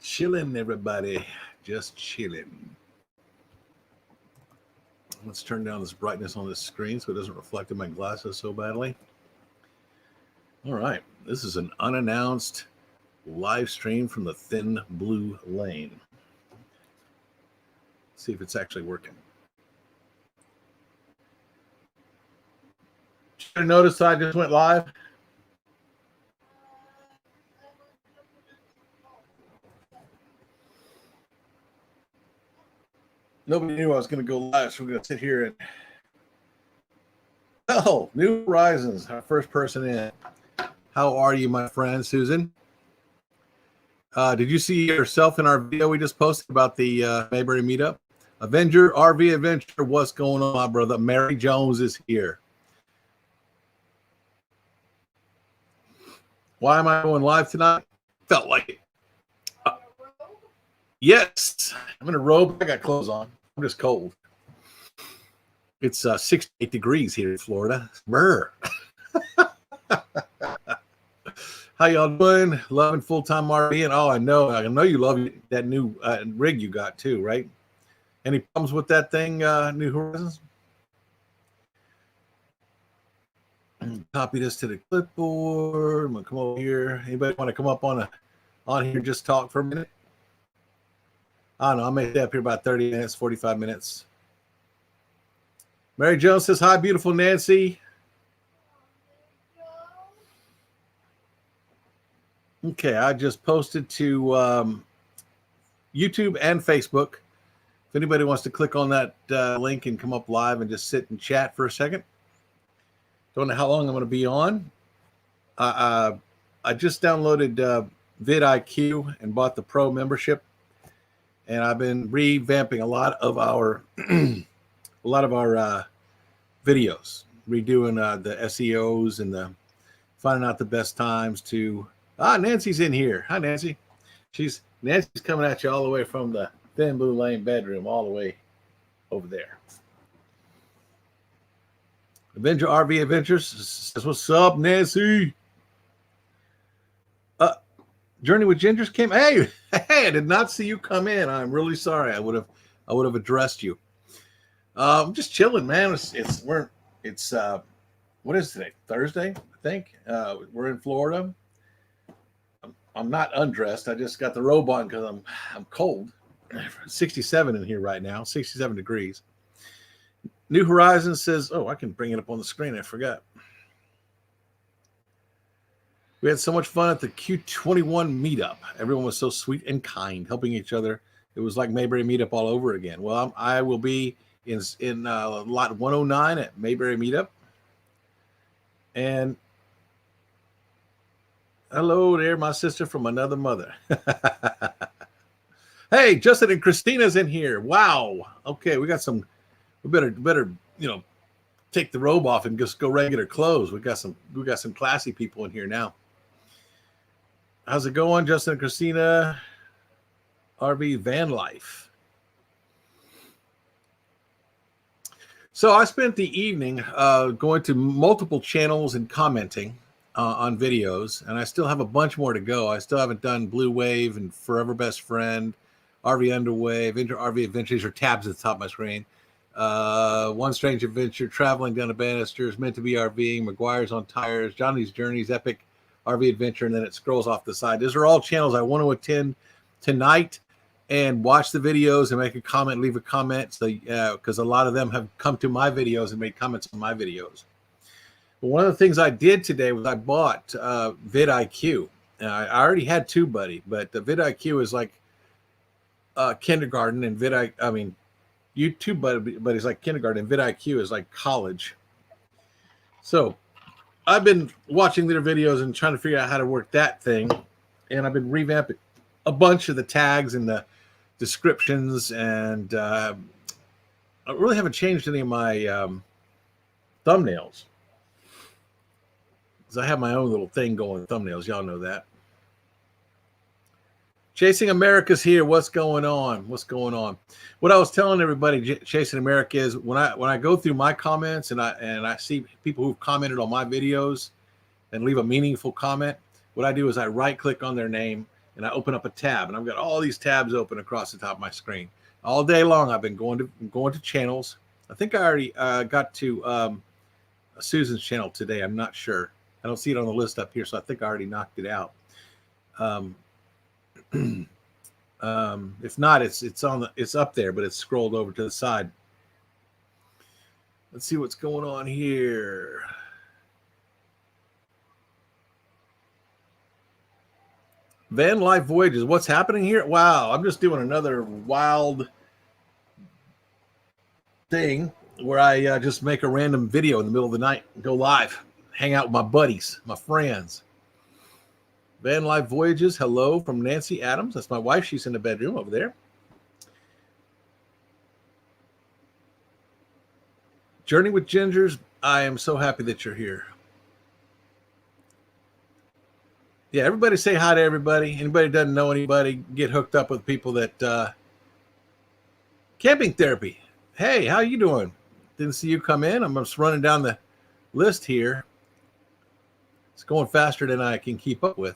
Chilling, everybody. Just chilling. Let's turn down this brightness on this screen so it doesn't reflect in my glasses so badly. All right. This is an unannounced live stream from the Thin Blue Lane. Let's see if it's actually working. Should have noticed I just went live. Nobody knew I was going to go live, so we're going to sit here and... Oh, New Horizons, our first person in. How are you, my friend, Susan? Did you see yourself in our video we just posted about the Mayberry meetup? Avenger, RV Adventure, what's going on, my brother? Mary Jones is here. Why am I going live tonight? Felt like it. Yes, I'm in a robe. I got clothes on. I'm just cold. It's 68 degrees here in Florida. Brr. How y'all doing? Loving full-time RV? And I know you love that new rig you got too, right? Any problems with that thing, New Horizons? Copy this to the clipboard. I'm gonna come over here. Anybody want to come up on here and just talk for a minute? I don't know. I'll make that up here about 30 minutes, 45 minutes. Mary Jones says, hi, beautiful Nancy. Okay, I just posted to YouTube and Facebook. If anybody wants to click on that link and come up live and just sit and chat for a second. Don't know how long I'm going to be on. I just downloaded vidIQ and bought the Pro membership. And I've been revamping a lot of our videos, redoing the SEOs and finding out the best times to. Nancy's in here. Hi, Nancy. Nancy's coming at you all the way from the Thin Blue Lane bedroom, all the way over there. Avenger RV Adventures says, "What's up, Nancy?" Journey with Gingers came. Hey, I did not see you come in. I'm really sorry. I would have addressed you. I'm just chilling, man. It's what is today? Thursday, I think. We're in Florida. I'm not undressed. I just got the robe on because I'm cold. 67 in here right now. 67 degrees. New Horizons says, "Oh, I can bring it up on the screen. I forgot." We had so much fun at the Q21 meetup. Everyone was so sweet and kind, helping each other. It was like Mayberry meetup all over again. Well, I will be in lot 109 at Mayberry meetup. And hello there, my sister from another mother. Hey, Justin and Christina's in here. Wow. Okay, we got some. We better take the robe off and just go regular clothes. We got some classy people in here now. How's it going, Justin and Christina? RV van life. So I spent the evening going to multiple channels and commenting on videos, and I still have a bunch more to go. I still haven't done Blue Wave and Forever Best Friend, RV Underway, RV Adventures, or tabs at the top of my screen. One Strange Adventure, Traveling Down the Banisters, Meant to Be RVing, McGuire's on Tires, Johnny's Journeys, Epic RV Adventure, and then it scrolls off the side. Those are all channels I want to attend tonight and watch the videos and make a comment, leave a comment. So, because a lot of them have come to my videos and made comments on my videos. But one of the things I did today was I bought vidIQ. I already had TubeBuddy, but the vidIQ is like kindergarten, and YouTube Buddy is like kindergarten, and vidIQ is like college. So I've been watching their videos and trying to figure out how to work that thing, and I've been revamping a bunch of the tags and the descriptions, and I really haven't changed any of my thumbnails because I have my own little thing going with thumbnails. Y'all know that. Chasing America's here. What's going on? What's going on? What I was telling everybody, Chasing America, is when I go through my comments and I see people who've commented on my videos and leave a meaningful comment, what I do is I right click on their name and I open up a tab, and I've got all these tabs open across the top of my screen. All day long, I've been going to channels. I think I already got to Susan's channel today. I'm not sure. I don't see it on the list up here, so I think I already knocked it out. If not, it's up there, but it's scrolled over to the side. Let's see what's going on here. Van Life Voyages. What's happening here? Wow, I'm just doing another wild thing where I just make a random video in the middle of the night and go live, hang out with my buddies, my friends. Van Life Voyages. Hello from Nancy Adams. That's my wife. She's in the bedroom over there. Journey with Gingers. I am so happy that you're here. Yeah, everybody say hi to everybody. Anybody doesn't know anybody, get hooked up with people that camping therapy. Hey, how you doing? Didn't see you come in. I'm just running down the list here. It's going faster than I can keep up with.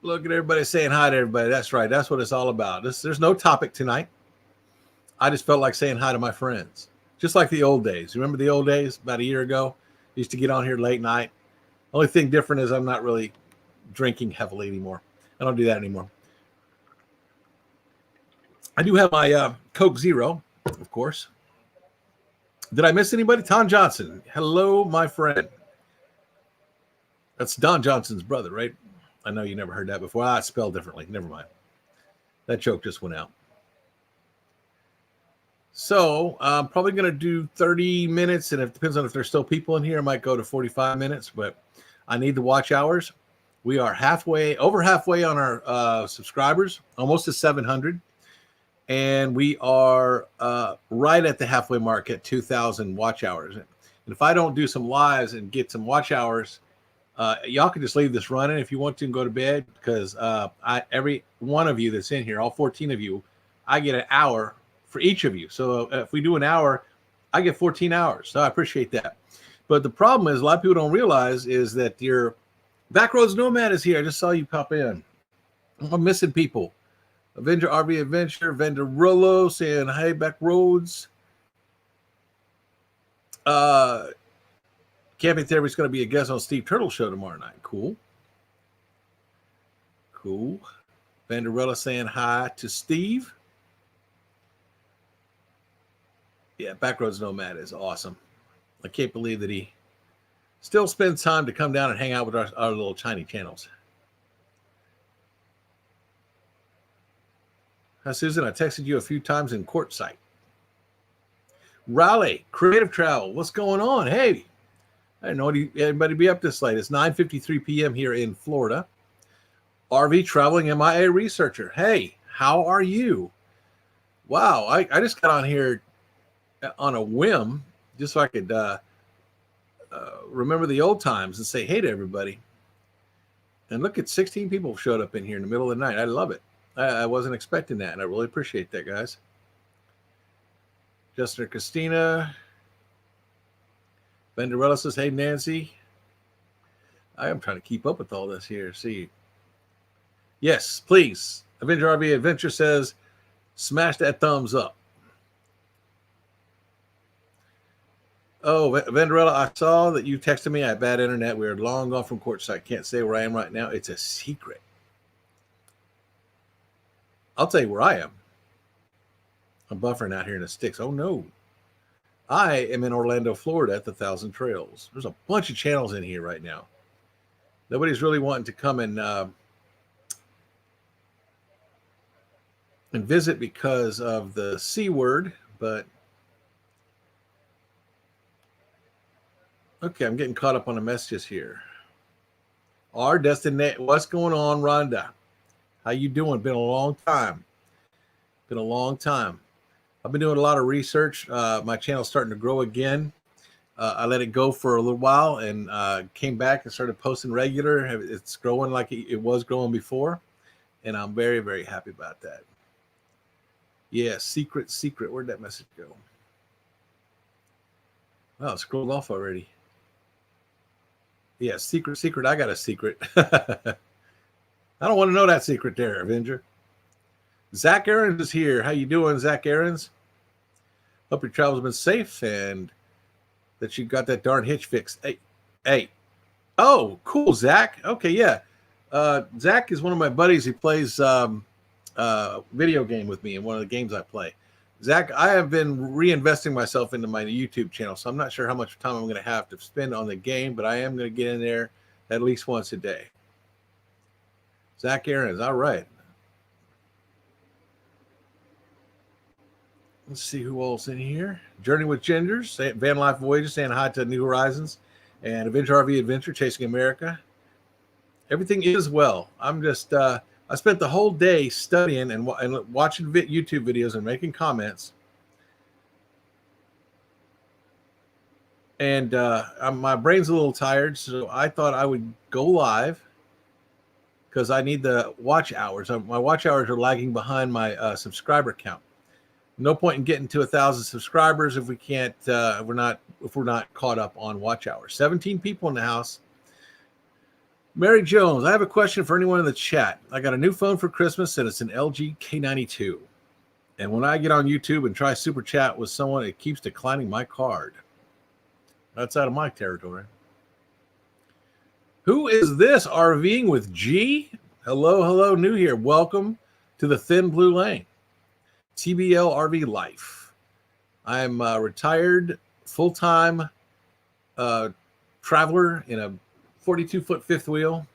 Look at everybody saying hi to everybody. That's right. That's what it's all about. There's no topic tonight. I just felt like saying hi to my friends. Just like the old days. Remember the old days? About a year ago, I used to get on here late night. Only thing different is I'm not really drinking heavily anymore. I don't do that anymore. I do have my Coke Zero, of course. Did I miss anybody? Tom Johnson. Hello, my friend. That's Don Johnson's brother, right? I know you never heard that before. It's spelled differently. Never mind. That joke just went out. So I'm probably going to do 30 minutes, and it depends on if there's still people in here. I might go to 45 minutes, but I need the watch hours. We are over halfway on our subscribers, almost to 700. And we are right at the halfway mark at 2,000 watch hours. And if I don't do some lives and get some watch hours, y'all can just leave this running if you want to and go to bed, because every one of you that's in here, all 14 of you, I get an hour for each of you. So if we do an hour, I get 14 hours. So I appreciate that. But the problem is, a lot of people don't realize is that your Backroads Nomad is here. I just saw you pop in. I'm missing people. Avenger RV Adventure, Venderillo saying, hey, Backroads. Camping Therapy is going to be a guest on Steve Turtle's show tomorrow night. Cool. Cool. Vanderella saying hi to Steve. Yeah, Backroads Nomad is awesome. I can't believe that he still spends time to come down and hang out with our little tiny channels. Hi, Susan. I texted you a few times in Quartzsite. Raleigh, Creative Travel. What's going on? Hey, I didn't know anybody be up this late. It's 9:53 p.m. here in Florida. RV Traveling MIA Researcher. Hey, how are you? Wow, I just got on here on a whim just so I could remember the old times and say hey to everybody. And look at 16 people showed up in here in the middle of the night. I love it. I wasn't expecting that, and I really appreciate that, guys. Justin or Christina. Venderella says, hey, Nancy. I am trying to keep up with all this here. See. Yes, please. Avenger RV Adventure says, smash that thumbs up. Oh, Venderella, I saw that you texted me. I have bad internet. We're long gone from Quartzsite. Can't say where I am right now. It's a secret. I'll tell you where I am. I'm buffering out here in the sticks. Oh, no. I am in Orlando, Florida at the Thousand Trails. There's a bunch of channels in here right now. Nobody's really wanting to come and visit because of the C word, but okay, I'm getting caught up on the messages here. Our destination. What's going on, Rhonda? How you doing? Been a long time. Been a long time. I've been doing a lot of research. My channel's starting to grow again. I let it go for a little while and came back and started posting regular. It's growing like it was growing before, and I'm very, very happy about that. Yeah, secret. Where'd that message go? Oh, it scrolled off already. Yeah, secret. I got a secret. I don't want to know that secret there, Avenger. Zach Aarons is here. How you doing, Zach Aarons? Hope your travel's been safe and that you got that darn hitch fixed. Hey. Oh, cool, Zach. Okay, yeah. Zach is one of my buddies. He plays video game with me in one of the games I play. Zach, I have been reinvesting myself into my YouTube channel, so I'm not sure how much time I'm going to have to spend on the game, but I am going to get in there at least once a day. Zach Aarons, all right. Let's see who else in here. Journey with Gingers, Van Life Voyages, saying hi to New Horizons, and Avenger RV Adventure, Chasing America. Everything is well. I'm just, I spent the whole day studying and watching YouTube videos and making comments. And my brain's a little tired, so I thought I would go live because I need the watch hours. My watch hours are lagging behind my subscriber count. No point in getting to 1,000 subscribers if we can't, if we're not caught up on watch hours. 17 people in the house. Mary Jones, I have a question for anyone in the chat. I got a new phone for Christmas and it's an LG K92. And when I get on YouTube and try super chat with someone, it keeps declining my card. That's out of my territory. Who is this? RVing with G? Hello, new here. Welcome to the Thin Blue Lane. TBL RV life. I'm a retired full-time traveler in a 42-foot fifth wheel,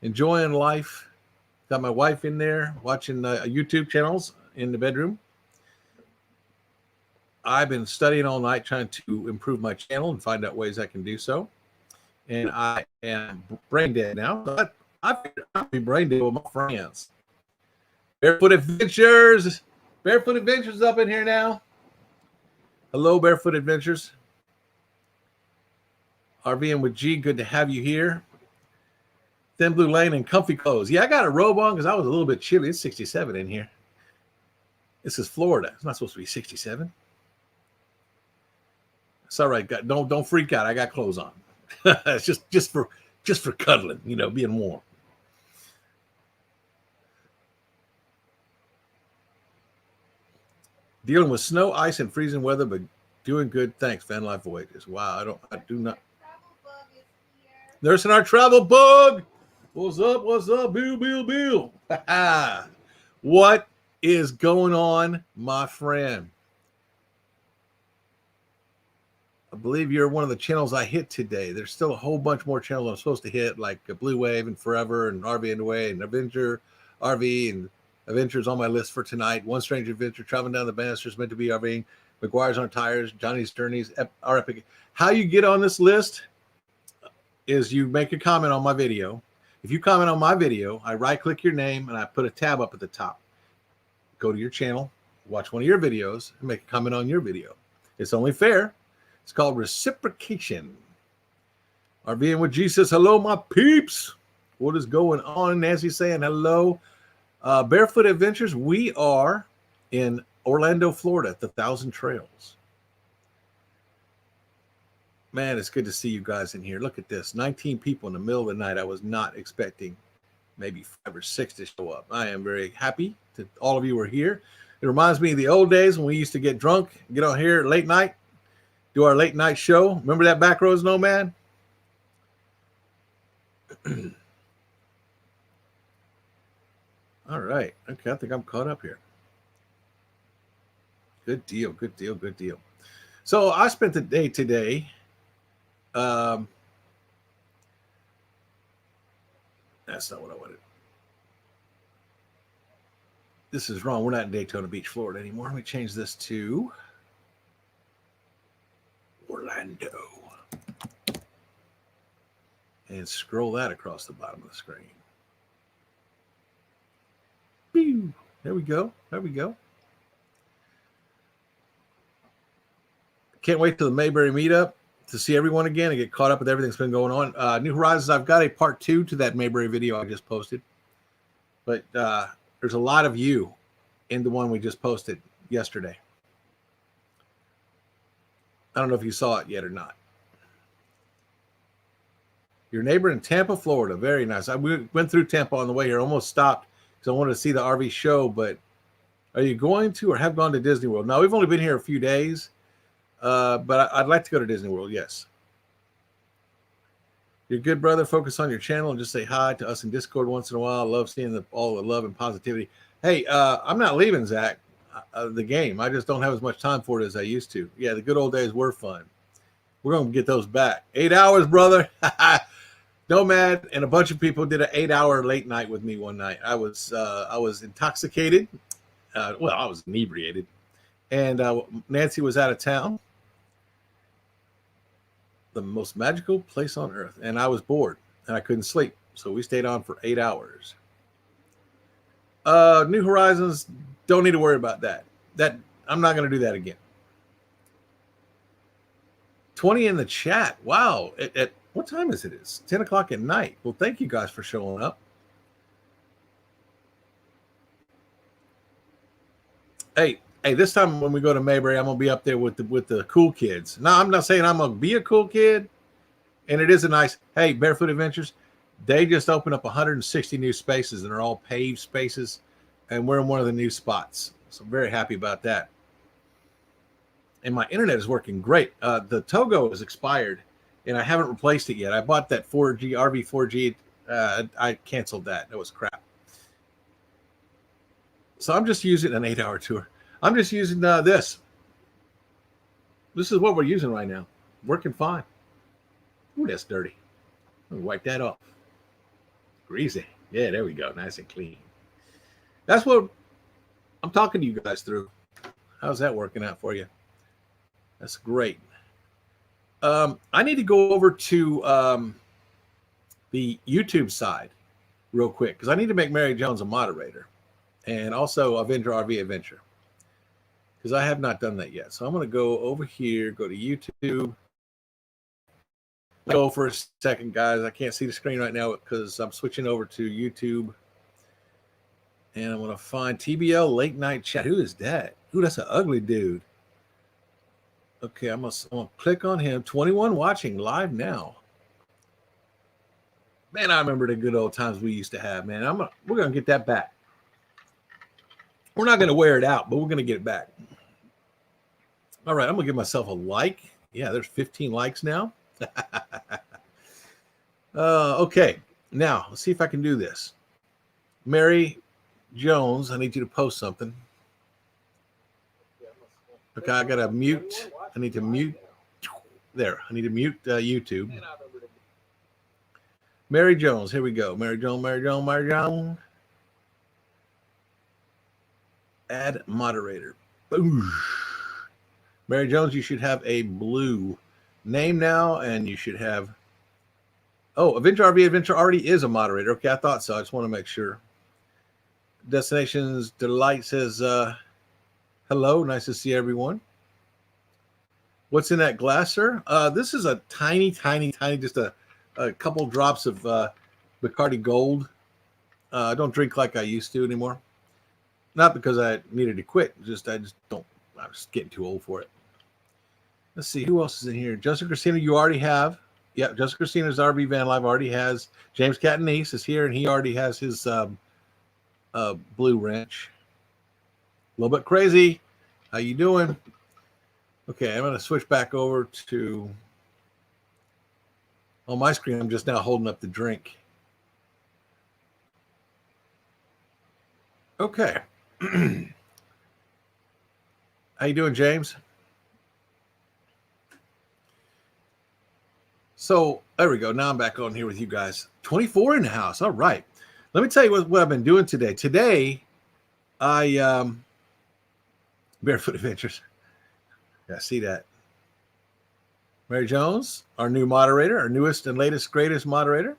enjoying life. Got my wife in there watching YouTube channels in the bedroom. I've been studying all night trying to improve my channel and find out ways I can do so. And I am brain dead now. So I'll be brain dead with my friends. Barefoot Adventures. Barefoot Adventures up in here now. Hello, Barefoot Adventures. RVing with G, good to have you here. Thin Blue Lane and comfy clothes. Yeah, I got a robe on because I was a little bit chilly. It's 67 in here. This is Florida. It's not supposed to be 67. It's all right. Don't freak out. I got clothes on. It's just for cuddling, being warm. Dealing with snow, ice, and freezing weather, but doing good. Thanks, Van Life Voyages. Wow, I do not. There's our travel bug. What's up? Bill. What is going on, my friend? I believe you're one of the channels I hit today. There's still a whole bunch more channels I'm supposed to hit, like Blue Wave and Forever and RV Underway and Avenger RV and Adventures on my list for tonight. One Strange Adventure, Traveling Down the Banisters, Meant to Be RVing, McGuire's on Tires, Johnny's Journeys, our Epic. How you get on this list is you make a comment on my video. If you comment on my video, I right-click your name and I put a tab up at the top. Go to your channel, watch one of your videos, and make a comment on your video. It's only fair. It's called reciprocation. RVing with G says, hello, my peeps. What is going on? Nancy saying hello. Barefoot Adventures, we are in Orlando, Florida at the Thousand Trails. Man, it's good to see you guys in here. Look at this, 19 people in the middle of the night. I was not expecting maybe 5 or 6 to show up. I am very happy that all of you are here. It reminds me of the old days when we used to get drunk, get on here late night, do our late night show. Remember that Backroads Nomad? All right. Okay, I think I'm caught up here. Good deal. So I spent the day today. That's not what I wanted. This is wrong. We're not in Daytona Beach, Florida anymore. Let me change this to Orlando. And scroll that across the bottom of the screen. There we go. Can't wait till the Mayberry meetup to see everyone again and get caught up with everything that's been going on. New Horizons, I've got a part 2 to that Mayberry video I just posted. But there's a lot of you in the one we just posted yesterday. I don't know if you saw it yet or not. Your neighbor in Tampa, Florida. Very nice. I went through Tampa on the way here. Almost stopped because I wanted to see the RV show. But are you going to or have gone to Disney World? Now, we've only been here a few days, but I'd like to go to Disney World, yes. You're good, brother. Focus on your channel and just say hi to us in Discord once in a while. I love seeing all the love and positivity. Hey, I'm not leaving, Zach, the game. I just don't have as much time for it as I used to. Yeah, the good old days were fun. We're going to get those back. 8 hours, brother. Nomad and a bunch of people did an 8-hour late night with me one night. I was intoxicated. Well, I was inebriated. And Nancy was out of town. The most magical place on earth. And I was bored and I couldn't sleep. So we stayed on for 8 hours. New Horizons, don't need to worry about that. I'm not going to do that again. 20 in the chat. Wow. At what time is it? It's 10 o'clock at night. Well, thank you guys for showing up. Hey, this time when we go to Mayberry, I'm gonna be up there with the cool kids. Now, I'm not saying I'm gonna be a cool kid, and it is a nice. Hey, Barefoot Adventures, they just opened up 160 new spaces, and they're all paved spaces, and we're in one of the new spots. So I'm very happy about that. And my internet is working great. The Togo is expired, and I haven't replaced it yet. I bought that 4G RV 4G. I canceled that. That was crap. So I'm just using an 8-hour tour. I'm just using this. This is what we're using right now. Working fine. Ooh, that's dirty. Let me wipe that off. Greasy. Yeah, there we go. Nice and clean. That's what I'm talking to you guys through. How's that working out for you? That's great. I need to go over to the YouTube side real quick because I need to make Mary Jones a moderator and also Avenger RV Adventure because I have not done that yet. So I'm going to go over here, go to YouTube. Go for a second, guys. I can't see the screen right now because I'm switching over to YouTube. And I'm going to find TBL Late Night Chat. Who is that? Ooh, that's an ugly dude. Okay, I'm going to click on him. 21 watching live now. Man, I remember the good old times we used to have, man. We're going to get that back. We're not going to wear it out, but we're going to get it back. All right, I'm going to give myself a like. Yeah, there's 15 likes now. Okay, now let's see if I can do this. Mary Jones, I need you to post something. Okay, I got to mute. I need to mute. There, I need to mute YouTube. Mary Jones, here we go. Mary Jones, Mary Jones, Mary Jones. Add moderator. Boosh. Mary Jones, you should have a blue name now, and you should have. Oh, Avenger RV Adventure already is a moderator. Okay, I thought so. I just want to make sure. Destinations Delight says, hello, nice to see everyone. What's in that glass, sir? This is a tiny, just a couple drops of Bacardi Gold. I don't drink like I used to anymore. Not because I needed to quit. I just don't. I'm just getting too old for it. Let's see who else is in here. Jessica Christina, you already have. Yeah, Jessica Christina's RV Van Live already has. James Catanese is here, and he already has his blue wrench. A little bit crazy. How you doing? Okay, I'm going to switch back over to. On my screen, I'm just now holding up the drink. Okay. How you doing, James? So there we go. Now I'm back on here with you guys. 24 in the house. All right. Let me tell you what I've been doing today. Today, I Barefoot Adventures. Yeah, see that. Mary Jones, our new moderator, our newest and latest, greatest moderator.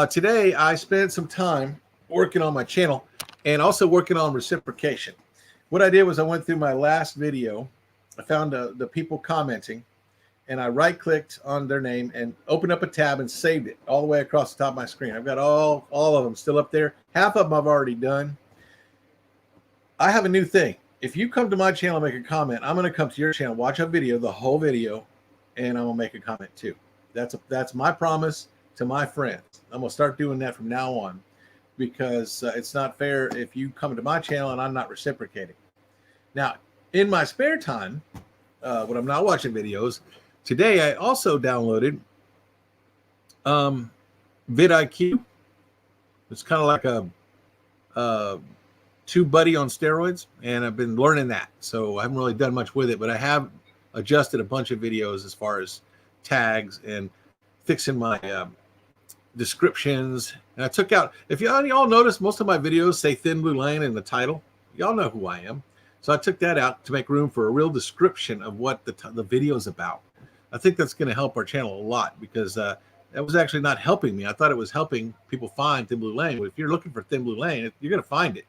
Today, I spent some time working on my channel and also working on reciprocation. What I did was I went through my last video. I found the people commenting, and I right-clicked on their name and opened up a tab and saved it all the way across the top of my screen. I've got all of them still up there. Half of them I've already done. I have a new thing. If you come to my channel and make a comment, I'm going to come to your channel, watch a video, the whole video, and I'm going to make a comment too. That's my promise to my friends. I'm gonna start doing that from now on, because it's not fair if you come to my channel and I'm not reciprocating. Now, in my spare time, when I'm not watching videos, today I also downloaded vidIQ. It's kind of like a TubeBuddy on steroids, and I've been learning that. So I haven't really done much with it, but I have adjusted a bunch of videos as far as tags and fixing my descriptions. And I took out, if y'all notice, most of my videos say Thin Blue Lane in the title. Y'all know who I am. So I took that out to make room for a real description of what the video is about. I think that's going to help our channel a lot, because that was actually not helping me. I thought it was helping people find Thin Blue Lane. But if you're looking for Thin Blue Lane, you're going to find it.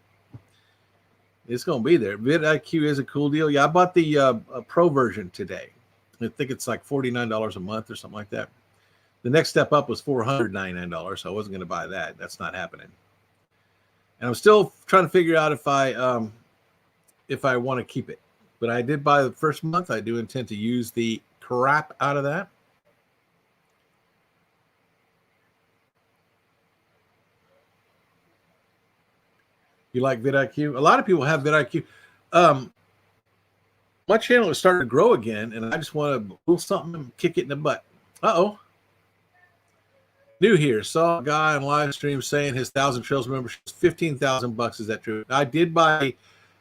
It's going to be there. vidIQ is a cool deal. Yeah, I bought the pro version today. I think it's like $49 a month or something like that. The next step up was $499, so I wasn't going to buy that. That's not happening. And I'm still trying to figure out if I want to keep it. But I did buy the first month. I do intend to use the crap out of that. You like vidIQ? A lot of people have vidIQ. My channel is starting to grow again, and I just want to pull something and kick it in the butt. Uh-oh. New here. Saw a guy on live stream saying his 1,000 Trails membership is $15,000. Is that true? I did buy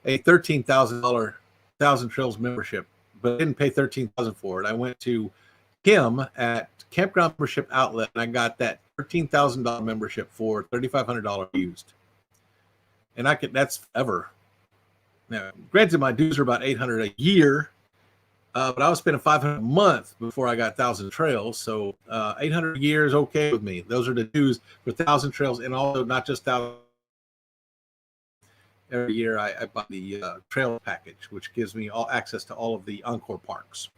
a $13,000 1,000 Trails membership, but I didn't pay $13,000 for it. I went to him at Campground Membership Outlet, and I got that $13,000 membership for $3,500 used. And that's forever. Now, granted, my dues are about $800 a year, but I was spending $500 a month before I got 1,000 Trails. So $800 a year is okay with me. Those are the dues for 1,000 Trails, and also not just 1,000. Every year I buy the trail package, which gives me all access to all of the Encore parks.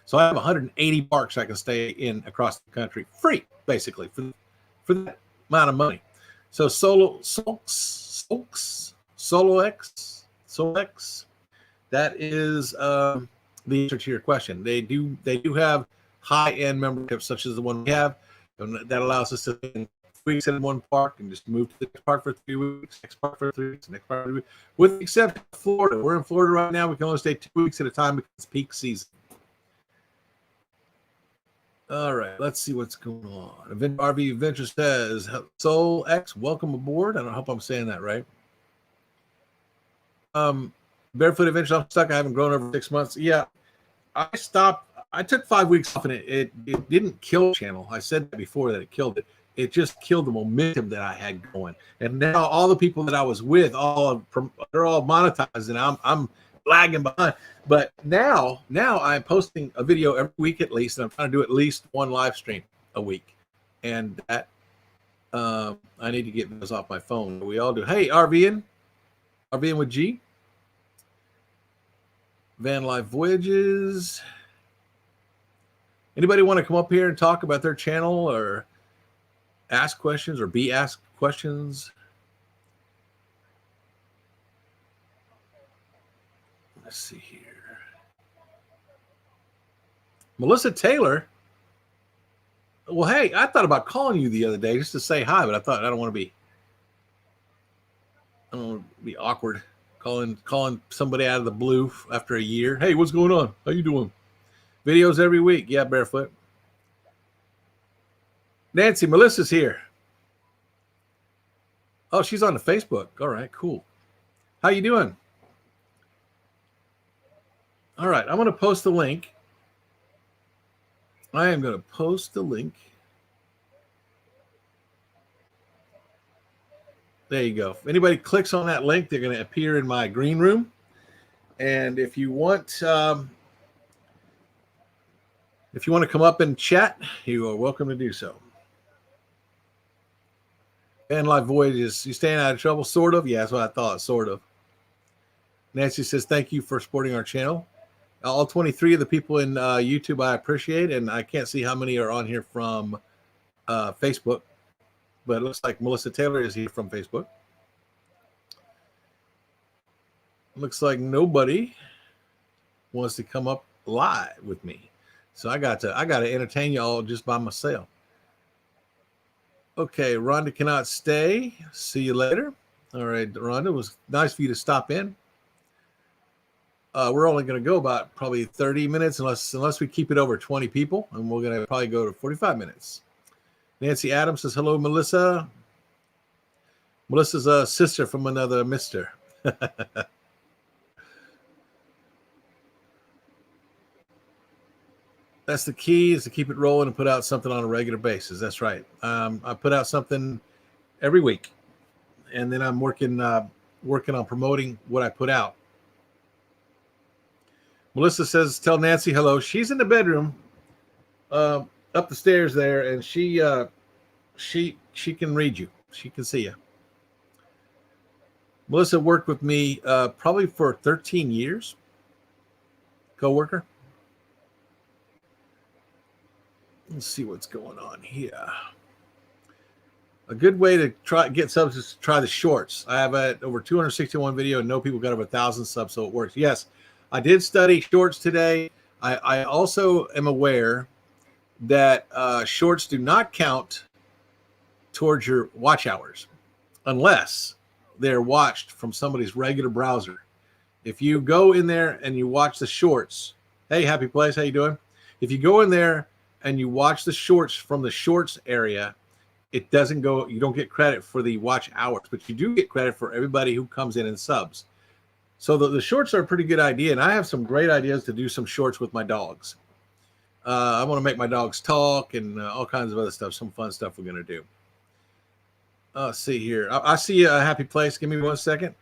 So I have 180 parks I can stay in across the country, free, basically, for that amount of money. So SoloX, that is the answer to your question. They do have high-end memberships, such as the one we have, and that allows us to spend 3 weeks in one park and just move to the next park for 3 weeks, next park for 3 weeks, next park for 3 weeks. With the exception of Florida. We're in Florida right now. We can only stay 2 weeks at a time because it's peak season. All right, let's see what's going on. RV Adventure says, Soul X, welcome aboard. I hope I'm saying that right. Barefoot Adventure, I'm stuck. I haven't grown over 6 months. Yeah, I stopped. I took 5 weeks off, and it didn't kill the channel. I said that before, that it killed it. It just killed the momentum that I had going. And now all the people that I was with, they're all monetized, and I'm lagging behind. But now I'm posting a video every week at least, and I'm trying to do at least one live stream a week. And that I need to get those off my phone. We all do. Hey, RVN with G. Van Life Voyages. Anybody want to come up here and talk about their channel or ask questions or be asked questions? Let's see here. Melissa Taylor. Well, hey, I thought about calling you the other day just to say hi, but I thought I don't want to be awkward calling somebody out of the blue after a year. Hey, what's going on? How you doing? Videos every week. Yeah, Barefoot. Nancy, Melissa's here. Oh, she's on the Facebook. All right, cool. How you doing? All right, I'm going to post the link. I am going to post the link. There you go. If anybody clicks on that link, they're going to appear in my green room. And if you want to come up and chat, you are welcome to do so. Van Life Voyages, you staying out of trouble? Sort of. Yeah, that's what I thought. Sort of. Nancy says, thank you for supporting our channel. All 23 of the people in YouTube I appreciate, and I can't see how many are on here from Facebook. But it looks like Melissa Taylor is here from Facebook. Looks like nobody wants to come up live with me. So I got to entertain y'all just by myself. Okay, Rhonda cannot stay. See you later. All right, Rhonda, it was nice for you to stop in. We're only going to go about probably 30 minutes unless we keep it over 20 people, and we're going to probably go to 45 minutes. Nancy Adams says, hello, Melissa. Melissa's a sister from another mister. That's the key, is to keep it rolling and put out something on a regular basis. That's right. I put out something every week, and then I'm working on promoting what I put out. Melissa says, tell Nancy hello. She's in the bedroom up the stairs there, and she can read you. She can see you. Melissa worked with me probably for 13 years. Co-worker. Let's see what's going on here. A good way to get subs is to try the shorts. I have over 261 video and no people got over 1,000 subs, so it works. Yes, I did study shorts today. I also am aware that shorts do not count towards your watch hours unless they're watched from somebody's regular browser. If you go in there and you watch the shorts, hey, Happy Place, how you doing? If you go in there and you watch the shorts from the shorts area, it doesn't go, you don't get credit for the watch hours, but you do get credit for everybody who comes in and subs. So the shorts are a pretty good idea, and I have some great ideas to do some shorts with my dogs. I want to make my dogs talk and all kinds of other stuff, some fun stuff we're going to do. Let's see here. I see a Happy Place. Give me 1 second.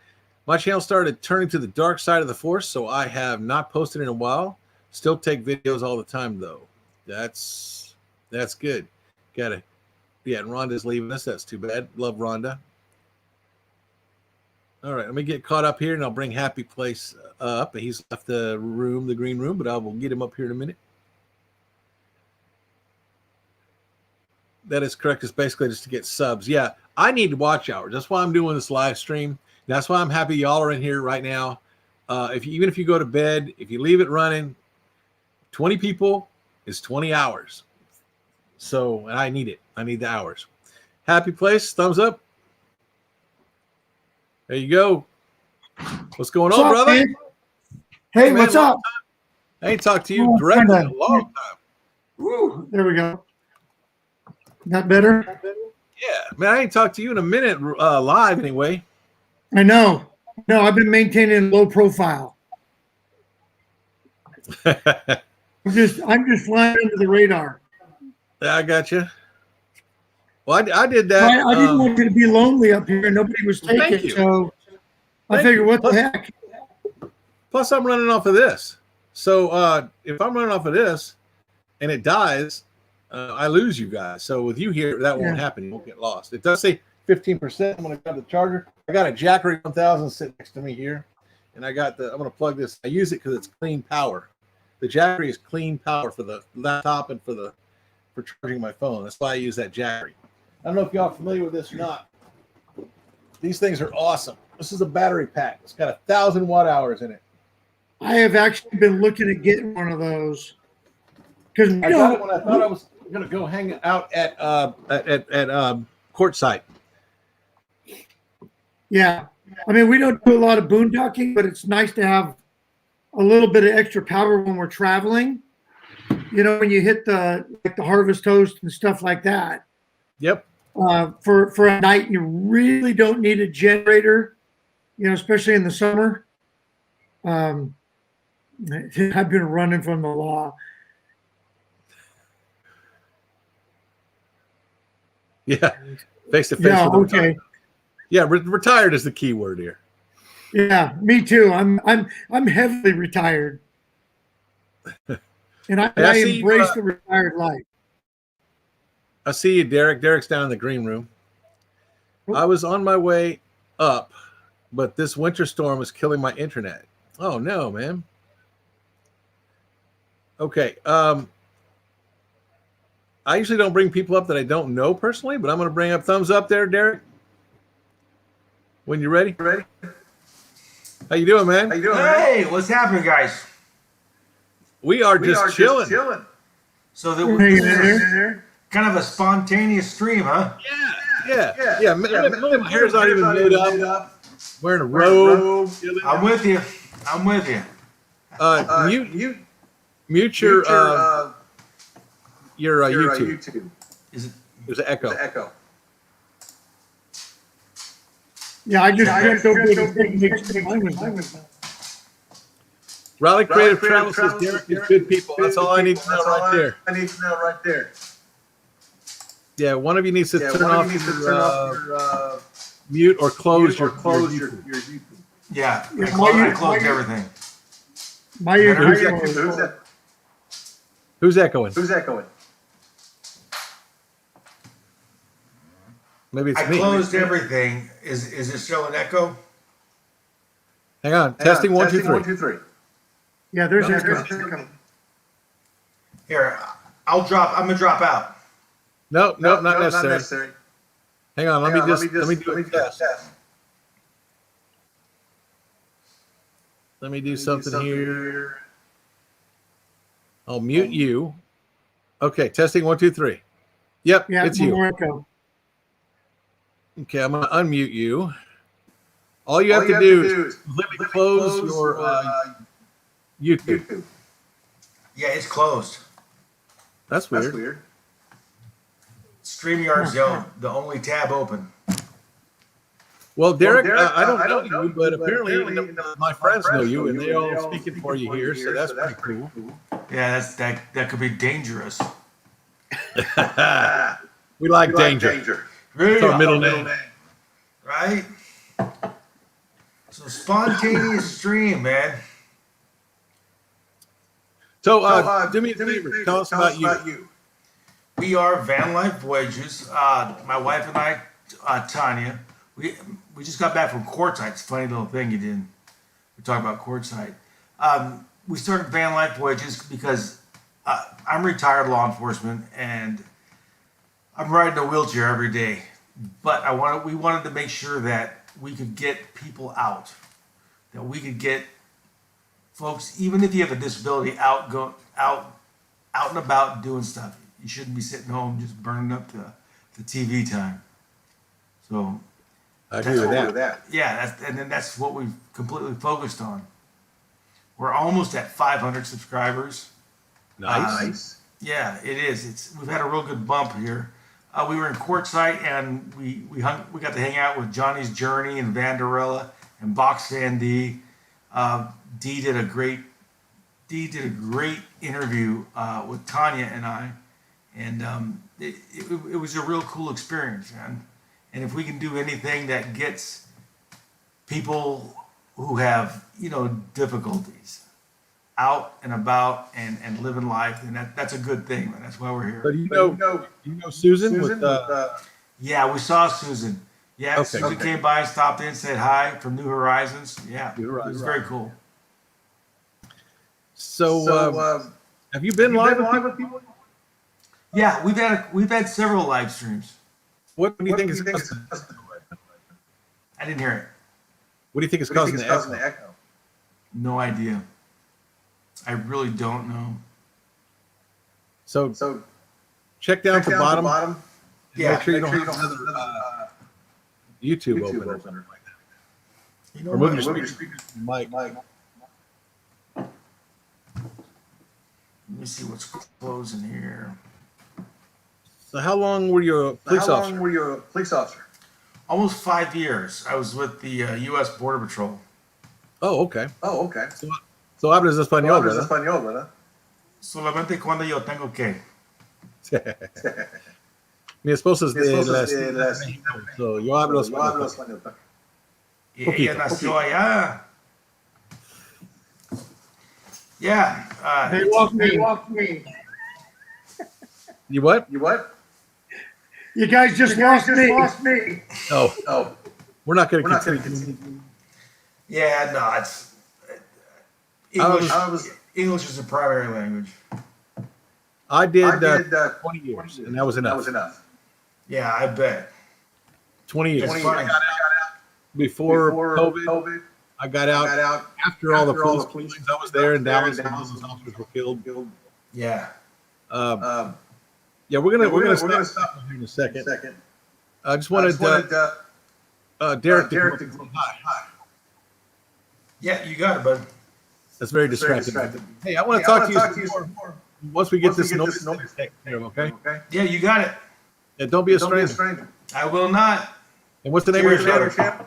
My channel started turning to the dark side of the force, so I have not posted in a while. Still take videos all the time, though. That's good. Got it. Yeah, and Rhonda's leaving us. That's too bad. Love Rhonda. All right, let me get caught up here, and I'll bring Happy Place up. He's left the room, the green room, but I will get him up here in a minute. That is correct. It's basically just to get subs. Yeah, I need watch hours. That's why I'm doing this live stream. That's why I'm happy y'all are in here right now. Even if you go to bed, if you leave it running, 20 people is 20 hours. So, and I need it. I need the hours. Happy Place, thumbs up. There you go. What's going on, brother? Man? Hey, man, what's up? I ain't talked to you directly in a long time. Woo, there we go. Got better? Yeah, man, I ain't talked to you in a minute live anyway. I know. No, I've been maintaining low profile. I'm just flying under the radar. Yeah, I got you. Well, I did that. I didn't want you to be lonely up here. Nobody was taking, so I figured, what the heck? Plus, I'm running off of this. So if I'm running off of this and it dies, I lose you guys. So with you here, that won't happen. You won't get lost. It does say 15%. I'm going to grab the charger. I got a Jackery 1000 sitting next to me here, and I'm going to plug this. I use it because it's clean power. The Jackery is clean power for the laptop and for charging my phone. That's why I use that Jackery. I don't know if y'all are familiar with this or not. These things are awesome. This is a battery pack. It's got 1,000 watt hours in it. I have actually been looking at getting one of those. Because I got it when I thought I was going to go hang out at Quartzsite. Yeah. I mean, we don't do a lot of boondocking, but it's nice to have a little bit of extra power when we're traveling. You know, when you hit the Harvest Toast and stuff like that. Yep. For a night, you really don't need a generator, you know, especially in the summer. I've been running from the law. Yeah, face to face. Yeah, okay. Yeah, retired is the key word here. Yeah, me too. I'm heavily retired, and I embrace the retired life. I see you, Derek. Derek's down in the green room. I was on my way up, but this winter storm is killing my internet. Oh no, man. Okay. I usually don't bring people up that I don't know personally, but I'm going to bring up thumbs up there, Derek. When you're ready. Ready? How you doing, man? How you doing? Hey, what's happening, guys? We are just chilling. So this is kind of a spontaneous stream, huh? Yeah. My hair's not even made up. Wearing a robe. I'm with you. I'm with you. Mute your YouTube. Is it? There's an echo. Yeah, I just don't Raleigh Creative Travel says Derek is good people. That's all I need to know right there. Yeah, one of you needs to turn off your mute or close your YouTube. Yeah, I closed everything. My Who's echoing? Maybe it's me. I closed everything. Is it still an echo? Hang on. Testing 1, 2, 3. Yeah, there's echo. Here, I'm gonna drop out. No, not necessary. Hang on, let me do a test. Let me do something here. I'll mute you. Okay, testing 1, 2, 3. Yep, Yeah, it's you. more echo. Okay, I'm gonna unmute you. All you have to do is completely close your YouTube. Yeah, it's closed. That's weird. StreamYard's the only tab open. Well, Derek, I don't know you, but apparently my friends know you, and they're all speaking for you here, so that's pretty cool. Yeah, that could be dangerous. We like danger. Really? It's our middle name. Right? So spontaneous stream, man. So do me a favor. Tell us about you. We are Van Life Voyages. My wife and I, Tanya, we just got back from Quartzsite. It's a funny little thing you did. We talked about Quartzsite. We started Van Life Voyages because I'm retired law enforcement and I'm riding a wheelchair every day. But we wanted to make sure that we could get people out, that we could get folks, even if you have a disability, out and about doing stuff. You shouldn't be sitting home just burning up the TV time. So I agree with that. Yeah, that's what we've completely focused on. We're almost at 500 subscribers. Nice. Yeah, it is. We've had a real good bump here. We were in Quartzsite and we got to hang out with Johnny's Journey and Vanderella and Box Fan D. Dee did a great interview with Tanya and I, and it was a real cool experience, man. And if we can do anything that gets people who have difficulties out and about and living life, and that's a good thing, man. That's why we're here. So do you know Susan? Yeah, we saw Susan. Yeah, okay, Susan came by, stopped in, said hi from New Horizons. Yeah, New Horizons. It was very cool. So have you been live with people? Yeah, we've had several live streams. What do you think is I didn't hear it. What do you think is causing the echo? No idea. I really don't know. So check down at the bottom. Yeah. Make sure you don't have another YouTube open or something like that. Or move your speakers from the mic. Let me see what's closing here. So how long were you a police officer? Almost 5 years. I was with the U.S. Border Patrol. Oh, okay. So hablas español, ¿verdad? Solamente cuando yo tengo que. Mi esposa es de México, so yo hablo español. Y ella nació allá. Yeah. They walked me. You what? You guys just lost me. Oh. We're not going to continue. Yeah, no, it's English is a primary language. I did 20 years, and that was enough. Yeah, I bet. 20 years. It's funny. Before COVID, I got out after all the police killings. I was there in Dallas, and all those officers were killed. Yeah. Yeah, we're gonna stop here in a second. I just wanted Derek to come up and say hi. Yeah, you got it, bud. That's very distracting. Hey, I want to talk to you some more once we get this noise taken care of, okay? Yeah, you got it. Yeah, don't be a stranger. I will not. And what's the name of your channel?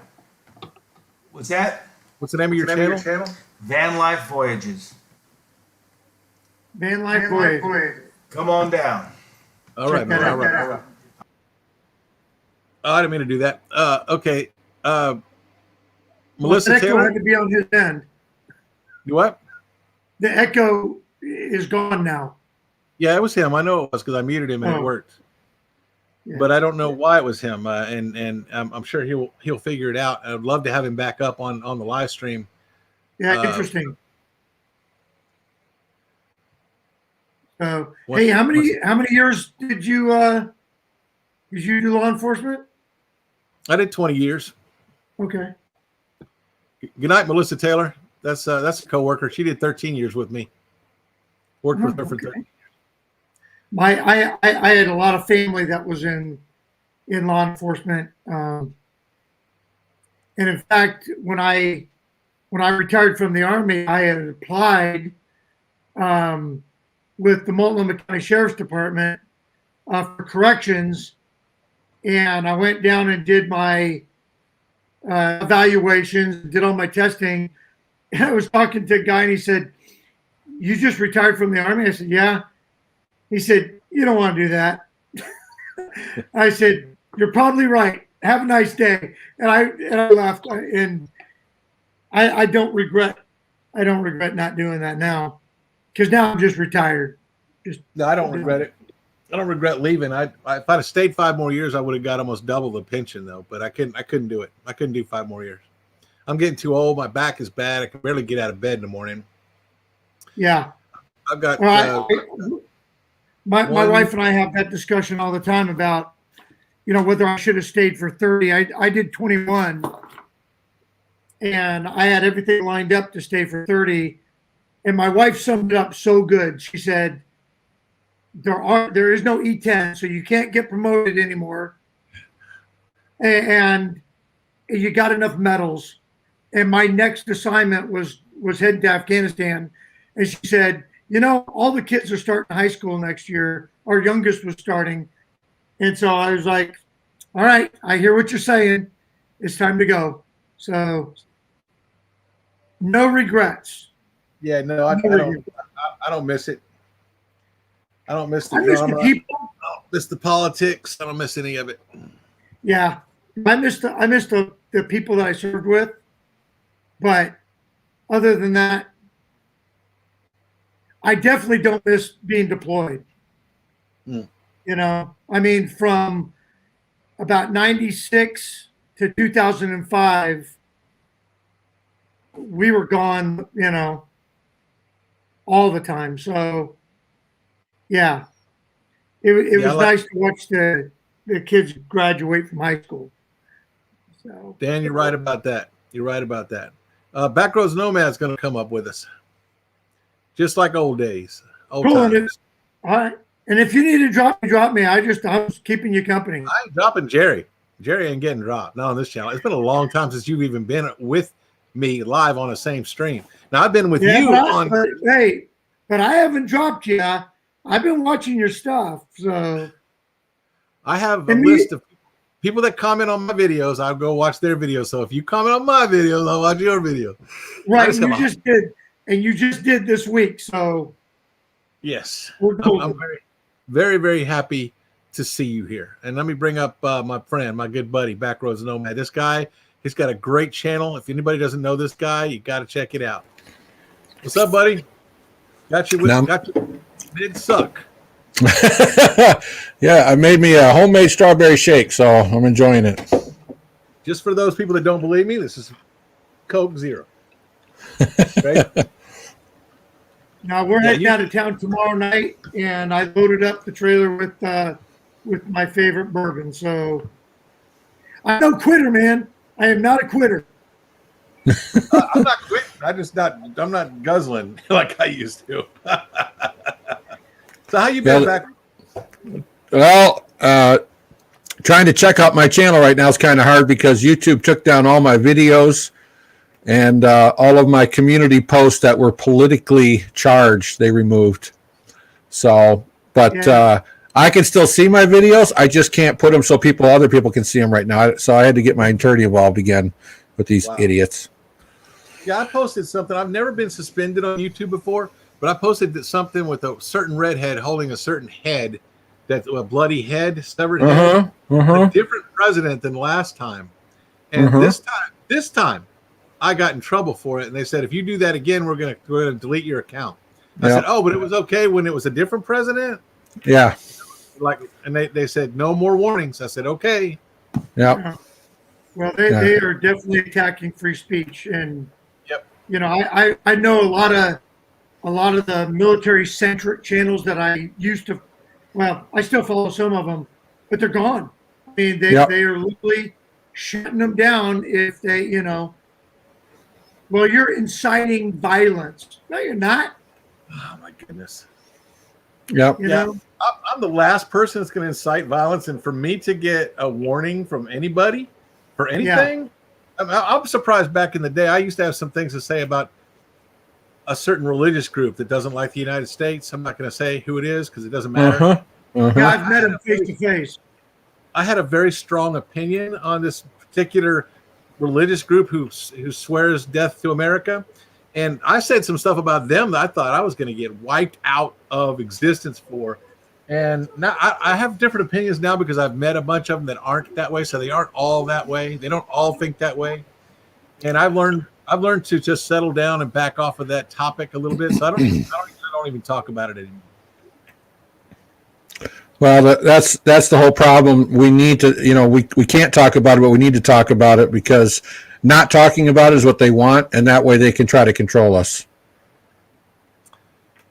What's that? What's the name of your channel? Van Life Voyages. Van Life Voyage. Come on down. All right, man. All right. Oh, I didn't mean to do that. Okay. Melissa Echo Taylor. had to be on his end. You what? The echo is gone now. Yeah, it was him. I know it was because I muted him and it worked. Yeah. But I don't know why it was him. And I'm sure he'll figure it out. I'd love to have him back up on the live stream. Yeah, interesting. Hey, how many years did you do law enforcement? I did 20 years. Okay. Good night, Melissa Taylor. That's a coworker. She did 13 years with me. Worked with her for 13 years. I had a lot of family that was in law enforcement. And in fact, when I retired from the Army, I had applied with the Multnomah County Sheriff's Department for corrections, and I went down and did my evaluations, did all my testing. And I was talking to a guy, and he said, "You just retired from the Army?" I said, "Yeah." He said, "You don't want to do that." I said, "You're probably right. Have a nice day." And I laughed, and I don't regret not doing that now, because now I'm just retired. No, I don't regret it. I don't regret leaving. If I'd have stayed 5 more years, I would have got almost double the pension though. But I couldn't do it. I couldn't do 5 more years. I'm getting too old. My back is bad. I can barely get out of bed in the morning. Yeah, I've got. My wife and I have that discussion all the time about, whether I should have stayed for 30. I did 21, and I had everything lined up to stay for 30. And my wife summed it up so good. She said, there is no E10, so you can't get promoted anymore. And you got enough medals. And my next assignment was heading to Afghanistan. And she said, all the kids are starting high school next year. Our youngest was starting. And so I was like, all right, I hear what you're saying. It's time to go. So no regrets. Yeah, no, I don't miss it. I don't miss the drama. I don't miss the politics. I don't miss any of it. Yeah, I miss the people that I served with. But other than that, I definitely don't miss being deployed. I mean, from about 96 to 2005, we were gone, all the time. So, yeah, it was nice to watch the kids graduate from high school. So, Dan, you're right about that. You're right about that. Backroads Nomad's going to come up with us. Just like old days. Old times. All right. And if you need to drop me. I was keeping you company. I ain't dropping Jerry. Jerry ain't getting dropped. Not on this channel. It's been a long time since you've even been with me live on the same stream. Now I've been with you on. But I haven't dropped you. I've been watching your stuff. So I have a list of people that comment on my videos. I'll go watch their videos. So if you comment on my videos, I'll watch your video. Right. You just did this week. So yes, cool. I'm very, very, very happy to see you here. And let me bring up my friend, my good buddy, Backroads Nomad. This guy, he's got a great channel. If anybody doesn't know this guy, you got to check it out. What's up, buddy? Got you mid suck. Yeah, I made me a homemade strawberry shake, so I'm enjoying it. Just for those people that don't believe me, this is Coke Zero. Right? Now we're heading out of town tomorrow night, and I loaded up the trailer with my favorite bourbon. So I'm no quitter, man. I am not a quitter. I'm not quitting. I'm not guzzling like I used to. So how you been Yeah. back? Well, trying to check out my channel right now is kind of hard because YouTube took down all my videos and all of my community posts that were politically charged. They removed. So, but I can still see my videos. I just can't put them so other people can see them right now. So I had to get my attorney involved again with these idiots. Yeah, I posted something. I've never been suspended on YouTube before, but I posted something with a certain redhead holding a certain head, that a bloody head, severed head, a different president than last time. And this time, I got in trouble for it, and they said if you do that again, we're gonna delete your account. I said, oh, but it was okay when it was a different president. Yeah. And they said no more warnings. I said okay. Yeah. Well, they are definitely attacking free speech, and I know a lot of the military centric channels that I used to. Well, I still follow some of them, but they're gone. I mean, they are literally shutting them down if they, well, you're inciting violence. No, you're not. Oh my goodness. Yep. I'm the last person that's going to incite violence, and for me to get a warning from anybody for anything, I'm surprised. Back in the day, I used to have some things to say about a certain religious group that doesn't like the United States. I'm not going to say who it is because it doesn't matter. Yeah, I've met him face to face. I had a very strong opinion on this particular religious group who swears death to America. And I said some stuff about them that I thought I was going to get wiped out of existence for. And now I have different opinions now because I've met a bunch of them that aren't that way. So they aren't all that way. They don't all think that way. And I've learned to just settle down and back off of that topic a little bit. So I don't even talk about it anymore. Well, that's the whole problem. We need to, we can't talk about it, but we need to talk about it because not talking about it is what they want, and that way they can try to control us.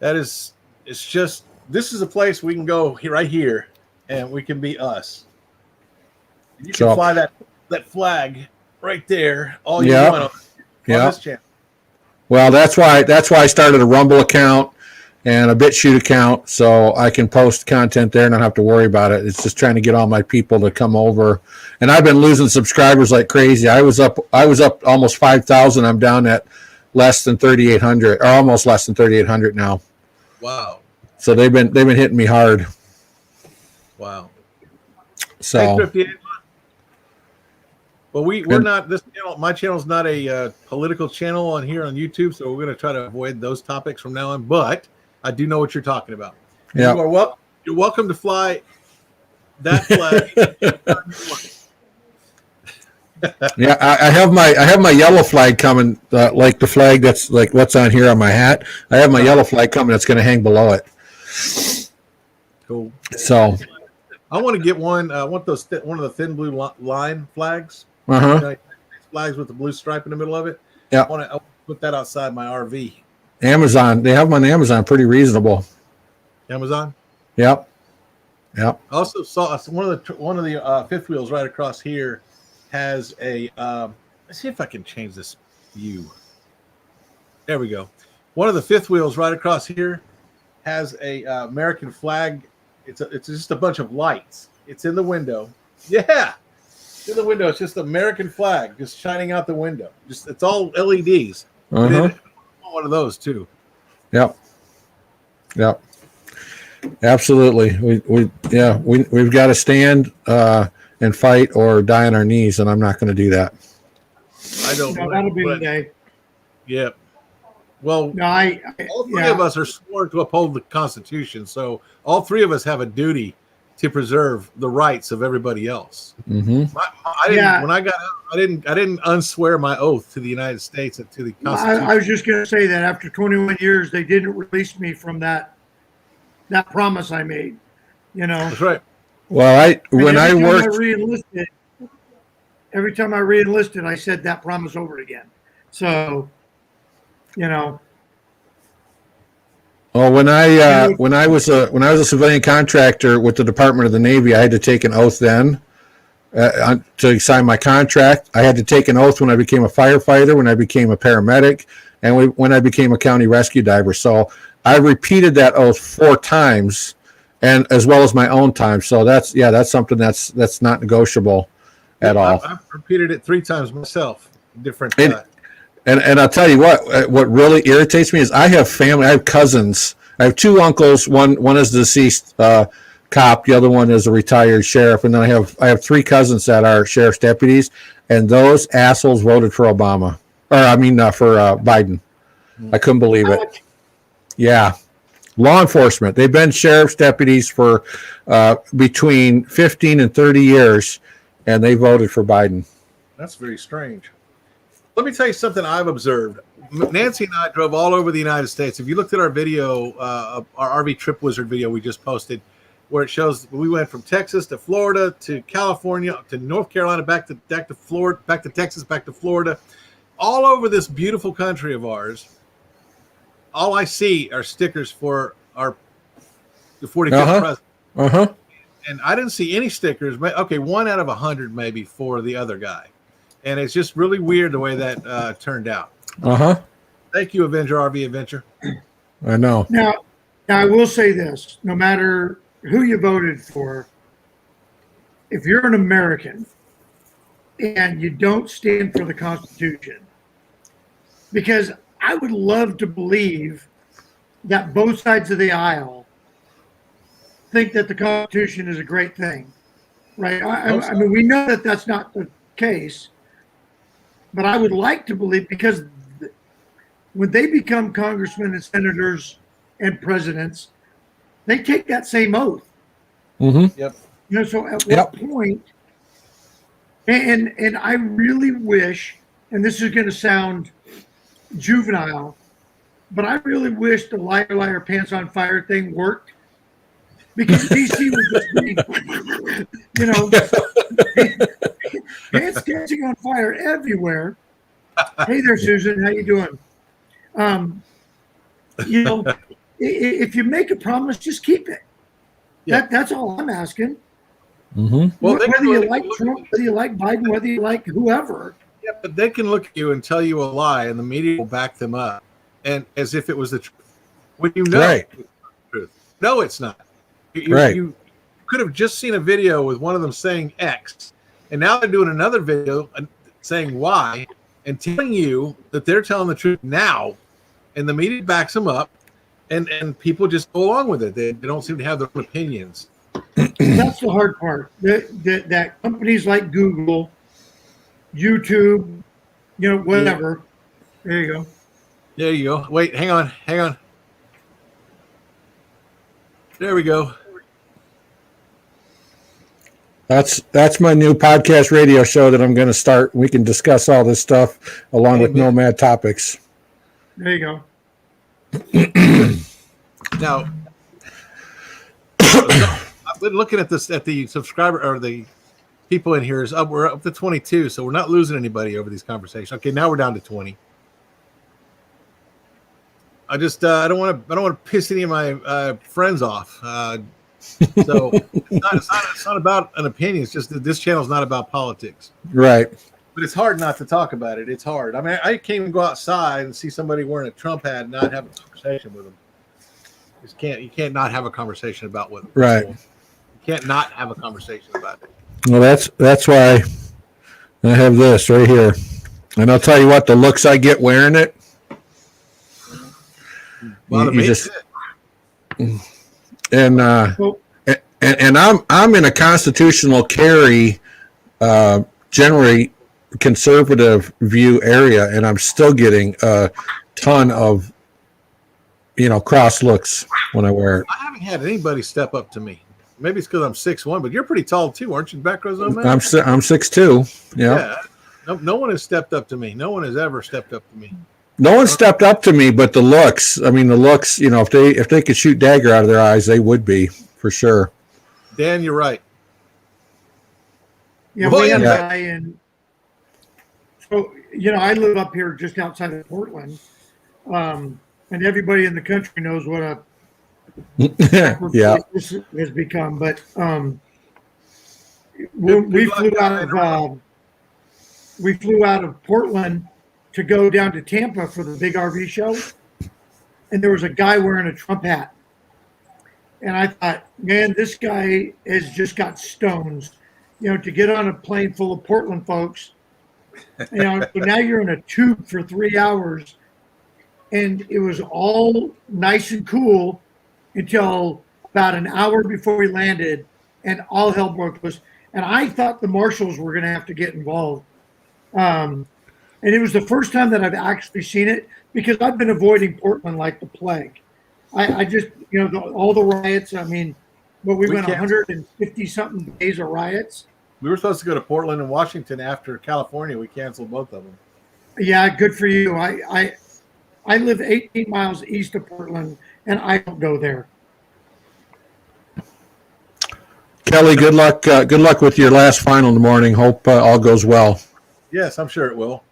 It's just, this is a place we can go right here, and we can be us. You can fly that flag right there all you want on this channel. Well, that's why I started a Rumble account and a BitChute account, so I can post content there and not have to worry about it. It's just trying to get all my people to come over. And I've been losing subscribers like crazy. I was up almost 5,000. I'm down at less than 3,800, or almost less than 3,800 now. Wow. So they've been hitting me hard. Wow. So. Well, we're not, this channel, my channel is not a political channel on here on YouTube, so we're going to try to avoid those topics from now on. But I do know what you're talking about. Yeah. You're welcome to fly that flag. Yeah, I have my yellow flag coming, like the flag that's like what's on here on my hat. I have my yellow flag coming that's going to hang below it. Cool. So I want to get one. I want one of the thin blue line flags. Flags with the blue stripe in the middle of it. Yeah. I want to put that outside my RV. Amazon, they have them on Amazon, pretty reasonable. Amazon. Yep. Yep. I also saw one of the fifth wheels right across here has a. Let's see if I can change this view. There we go. One of the fifth wheels right across here has a American flag. It's just a bunch of lights. It's in the window. Yeah, it's in the window. It's just American flag just shining out the window. It's all LEDs. One of those too. Yep. Yep. Absolutely. We've got to stand and fight or die on our knees, and I'm not going to do that. I don't. No, that'll be the day. Yep. Well, no, all three of us are sworn to uphold the Constitution, so all three of us have a duty to preserve the rights of everybody else. Mm-hmm. When I got out, I didn't unswear my oath to the United States and to the Constitution. I was just going to say that after 21 years, they didn't release me from that promise I made. That's right. Well, every time I re-enlisted, I said that promise over again. So, Well, when I was a civilian contractor with the Department of the Navy, I had to take an oath then to sign my contract. I had to take an oath when I became a firefighter, when I became a paramedic, and when I became a county rescue diver. So I repeated that oath 4 times, and as well as my own time. So that's something that's not negotiable at all. I've repeated it 3 times myself. Different. And I'll tell you what really irritates me is I have family, I have cousins. I have 2 uncles. One is a deceased cop. The other one is a retired sheriff. And then I have 3 cousins that are sheriff's deputies. And those assholes voted for Obama. For Biden. I couldn't believe it. Yeah. Law enforcement. They've been sheriff's deputies for between 15 and 30 years. And they voted for Biden. That's very strange. Let me tell you something I've observed. Nancy and I drove all over the United States. If you looked at our video, our RV Trip Wizard video we just posted, where it shows we went from Texas to Florida to California to North Carolina, back to Florida, back to Texas, back to Florida, all over this beautiful country of ours. All I see are stickers for the 45th president. And I didn't see any stickers. Okay, 1 out of 100 maybe for the other guy. And it's just really weird the way that turned out. Thank you, Avenger RV Adventure. I know. Now, I will say this: no matter who you voted for, if you're an American and you don't stand for the Constitution, because I would love to believe that both sides of the aisle think that the Constitution is a great thing, right? I mean, we know that that's not the case. But I would like to believe, because when they become congressmen and senators and presidents, they take that same oath. Yep. So at what point? And I really wish, and this is going to sound juvenile, but I really wish the liar, liar, pants on fire thing worked, because DC was just being, pants dancing on fire everywhere. Hey there, Susan. How you doing? If you make a promise, just keep it. Yeah. That's all I'm asking. Well, whether you like Trump, whether you like Biden, whether you like whoever. Yeah, but they can look at you and tell you a lie, and the media will back them up, and as if it was the truth. When you know it's the truth. No, it's not. You could have just seen a video with one of them saying X, and now they're doing another video saying Y, and telling you that they're telling the truth now, and the media backs them up, and people just go along with it. They don't seem to have their own opinions. That's the hard part. That companies like Google, YouTube, whatever. Yeah. There you go. There you go. Wait, hang on. There we go. That's my new podcast radio show that I'm going to start. We can discuss all this stuff along with Nomad Topics. There you go. Now, I've been looking at this, at the subscriber or the people in here we're up to 22, so we're not losing anybody over these conversations. Okay, now we're down to 20. I just I don't want to piss any of my friends off. So it's not about an opinion. It's just that this channel is not about politics. Right. But it's hard not to talk about it. It's hard. I mean, I can't even go outside and see somebody wearing a Trump hat and not have a conversation with them. You can't not have a conversation about what. Right. You can't not have a conversation about it. Well, that's why I have this right here, and I'll tell you what, the looks I get wearing it. Well, and I'm in a constitutional carry, generally conservative view area, and I'm still getting a ton of cross looks when I wear it. I haven't had anybody step up to me. Maybe it's because I'm 6'1", but you're pretty tall too, aren't you? Back row zone man. I'm 6'2". Yeah. No one has stepped up to me. No one has ever stepped up to me. No one stepped up to me, but the looks. I mean, the looks. If they could shoot dagger out of their eyes, they would be for sure. Dan, you're right. Yeah, we had a guy in. So I live up here just outside of Portland, and everybody in the country knows what a this has become. But we flew out of Portland to go down to Tampa for the big RV show, and there was a guy wearing a Trump hat. And I thought, man, this guy has just got stones, to get on a plane full of Portland folks. So now you're in a tube for 3 hours, and it was all nice and cool until about an hour before we landed, and all hell broke loose. And I thought the marshals were going to have to get involved. And it was the first time that I've actually seen it, because I've been avoiding Portland like the plague. I just, all the riots. I mean, we went 150 something days of riots. We were supposed to go to Portland and Washington after California. We canceled both of them. Yeah, good for you. I live 18 miles east of Portland, and I don't go there. Kelly, good luck. Good luck with your last final in the morning. Hope all goes well. Yes, I'm sure it will.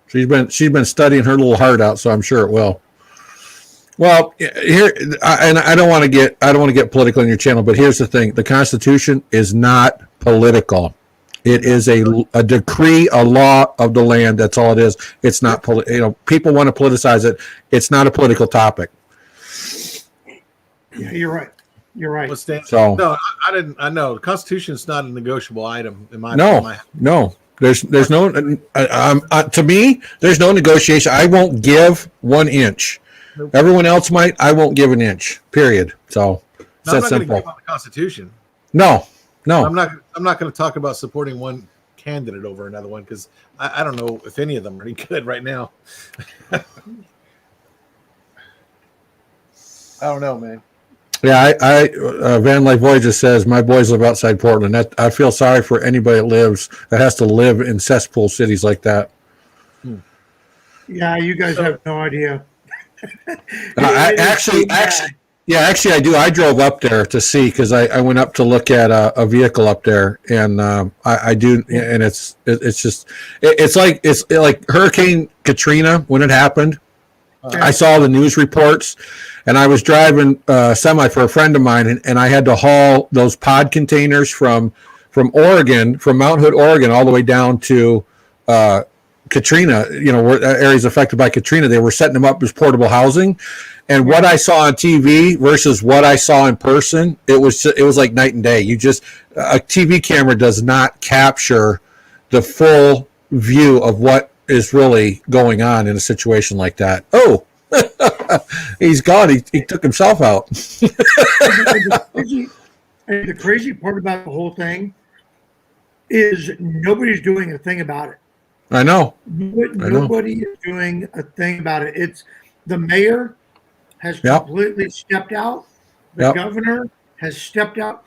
She's been studying her little heart out, so I'm sure it will. Well, here, and I don't want to get political on your channel, but here's the thing: the Constitution is not political. It is a decree, a law of the land. That's all it is. It's not people want to politicize it. It's not a political topic. Yeah, you're right. You're right. So no, I didn't. I know the Constitution is not a negotiable item in my. No. There's no. To me, there's no negotiation. I won't give 1 inch. Nope. Everyone else might. I won't give an inch. Period. So it's that simple. Give up the Constitution. No. I'm not going to talk about supporting one candidate over another one, because I don't know if any of them are any good right now. I don't know, man. Yeah, Van Life Voyager says my boys live outside Portland. I feel sorry for anybody that has to live in cesspool cities like that. Yeah, you guys have no idea. Actually, I do. I drove up there to see, because I went up to look at a vehicle up there, and I do, and it's like Hurricane Katrina when it happened. I saw the news reports, and I was driving semi for a friend of mine, and I had to haul those pod containers from Oregon, from Mount Hood, Oregon, all the way down to Katrina, where areas affected by Katrina. They were setting them up as portable housing. And what I saw on TV versus what I saw in person, it was like night and day. A TV camera does not capture the full view of what is really going on in a situation like that. Oh, he's gone. He took himself out. And the crazy part about the whole thing is nobody's doing a thing about it. I know. Nobody is doing a thing about it. It's the mayor has completely stepped out. The governor has stepped out.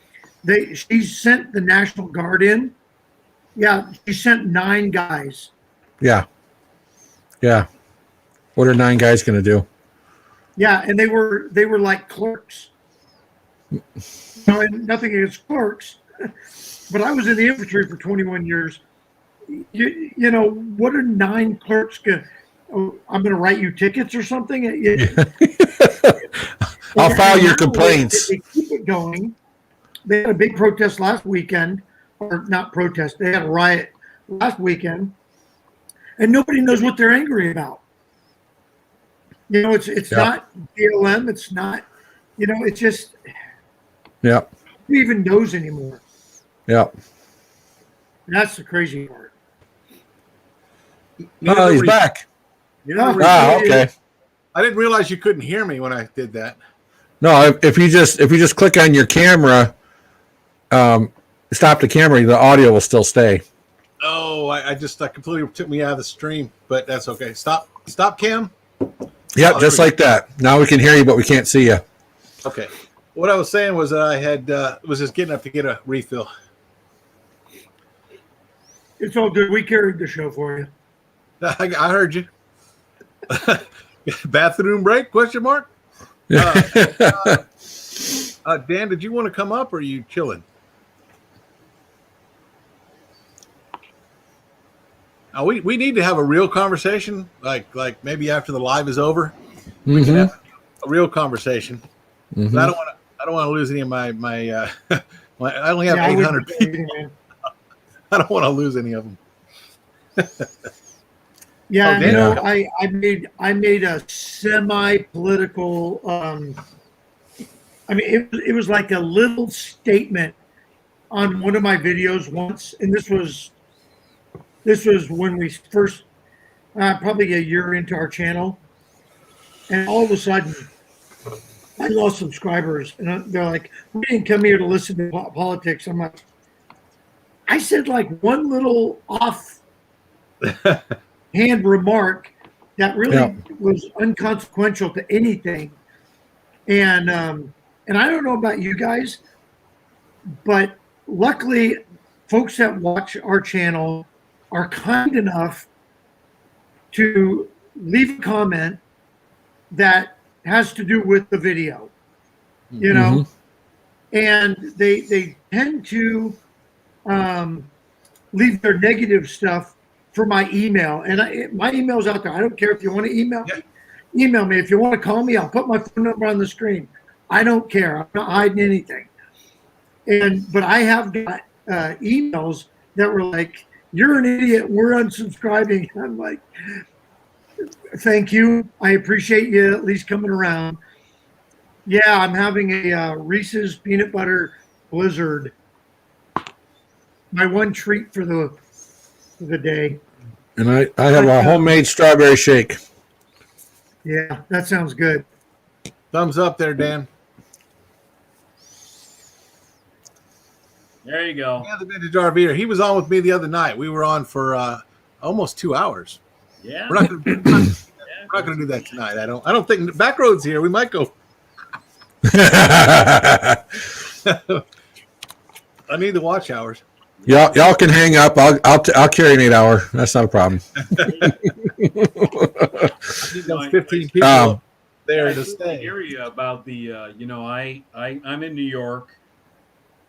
She sent the National Guard in. Yeah, she sent 9 guys. Yeah. What are 9 guys going to do? Yeah, and they were like clerks. Nothing against clerks, but I was in the infantry for 21 years. What are 9 clerks going? Oh, I'm going to write you tickets or something. I'll file your complaints. They keep it going. They had a big protest last weekend, or not protest. They had a riot last weekend, and nobody knows what they're angry about. It's not BLM. It's not. It's just. Yeah. Who even knows anymore? Yeah. That's the crazy part. Oh, he's back. Okay. I didn't realize you couldn't hear me when I did that. No, if you just click on your camera, stop the camera, the audio will still stay. Oh, I completely took me out of the stream, but that's okay. Stop, Cam. Yeah, just like that. Now we can hear you, but we can't see you. Okay. What I was saying was that I had was just getting up to get a refill. It's all good. We carried the show for you. I heard you. Bathroom break? Question mark. Dan, did you want to come up, or are you chilling? We need to have a real conversation, like maybe after the live is over. We can have a real conversation. Mm-hmm. I don't want to lose any of my I only have 800 people. I don't want to lose any of them. Yeah, Oh, you know, Dan. I made a semi-political. I mean, it was like a little statement on one of my videos once, and this was when we first, probably a year into our channel, and all of a sudden I lost subscribers, and they're like, "We didn't come here to listen to politics." I'm like, I said like one little offhand remark that Yeah. really was unconsequential to anything, and I don't know about you guys, but luckily, folks that watch our channel are kind enough to leave a comment that has to do with the video, you know, and they tend to leave their negative stuff for my email, and my email's out there. I don't care if you want to email me. If you want to call me, I'll put my phone number on the screen. I don't care. I'm not hiding anything. But I have got emails that were like, "You're an idiot. We're unsubscribing." I'm like, "Thank you. I appreciate you at least coming around." Yeah, I'm having a Reese's peanut butter blizzard. My one treat for the day. And I have a homemade strawberry shake. Yeah, that sounds good. Thumbs up there, Dan. There you go. Yeah, the vintage RVer. He was on with me the other night. We were on for almost 2 hours. Yeah. We're not going to do that tonight. I don't think Backroads here. We might go. I need the watch hours. Y'all can hang up. I'll carry an 8 hour. That's not a problem. I think those 15 people there to I stay. hear you about the. I'm in New York,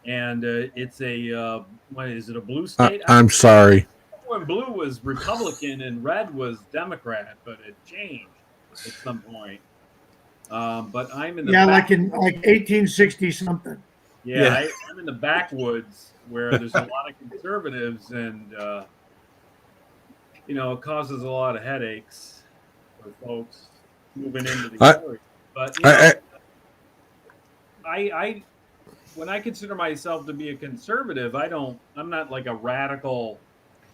and it's a what is it? A blue state? I'm sorry. When blue was Republican and red was Democrat, but it changed at some point. But I'm in the like 1860 something. Yeah. I'm in the backwoods where there's a lot of conservatives, and it causes a lot of headaches for folks moving into the area. But I when I consider myself to be a conservative, I'm not like a radical.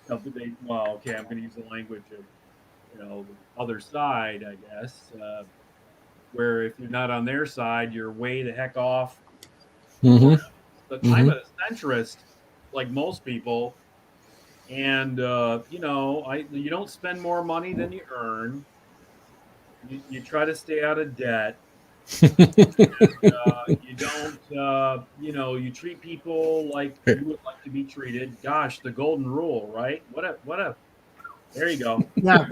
Well, okay, I'm going to use the language of the other side, I guess. Where if you're not on their side, you're way the heck off. But I'm a centrist, like most people, and you don't spend more money than you earn. You try to stay out of debt. And, you don't, you treat people like you would like to be treated. Gosh, the golden rule, right? What a. There you go. Yeah,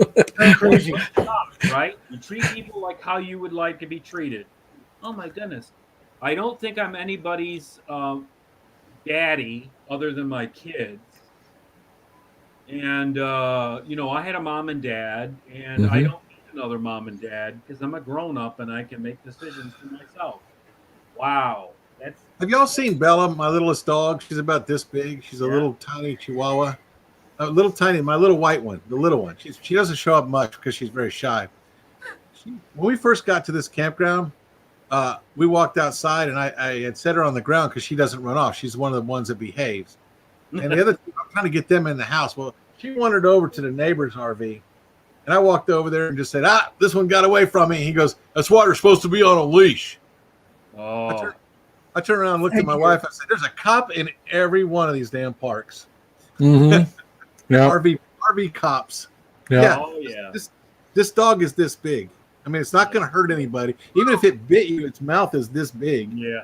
crazy. Right? You treat people like how you would like to be treated. Oh my goodness. I don't think I'm anybody's daddy other than my kids. And, I had a mom and dad, and I don't need another mom and dad because I'm a grown up and I can make decisions for myself. Wow. Have y'all seen Bella, my littlest dog? She's about this big. She's a little tiny Chihuahua. My little white one, the little one. She doesn't show up much because she's very shy. When we first got to this campground, we walked outside, and I had set her on the ground because she doesn't run off. She's one of the ones that behaves. And the other two, I'm trying to get them in the house. Well, she wandered over to the neighbor's RV, and I walked over there and just said, this one got away from me. He goes, "That's why they're supposed to be on a leash." Oh. I turned around and looked at my wife. I said, "There's a cop in every one of these damn parks." Yeah. RV cops. Yeah. Oh, yeah. This dog is this big. I mean, it's not going to hurt anybody. Even if it bit you, its mouth is this big. Yeah.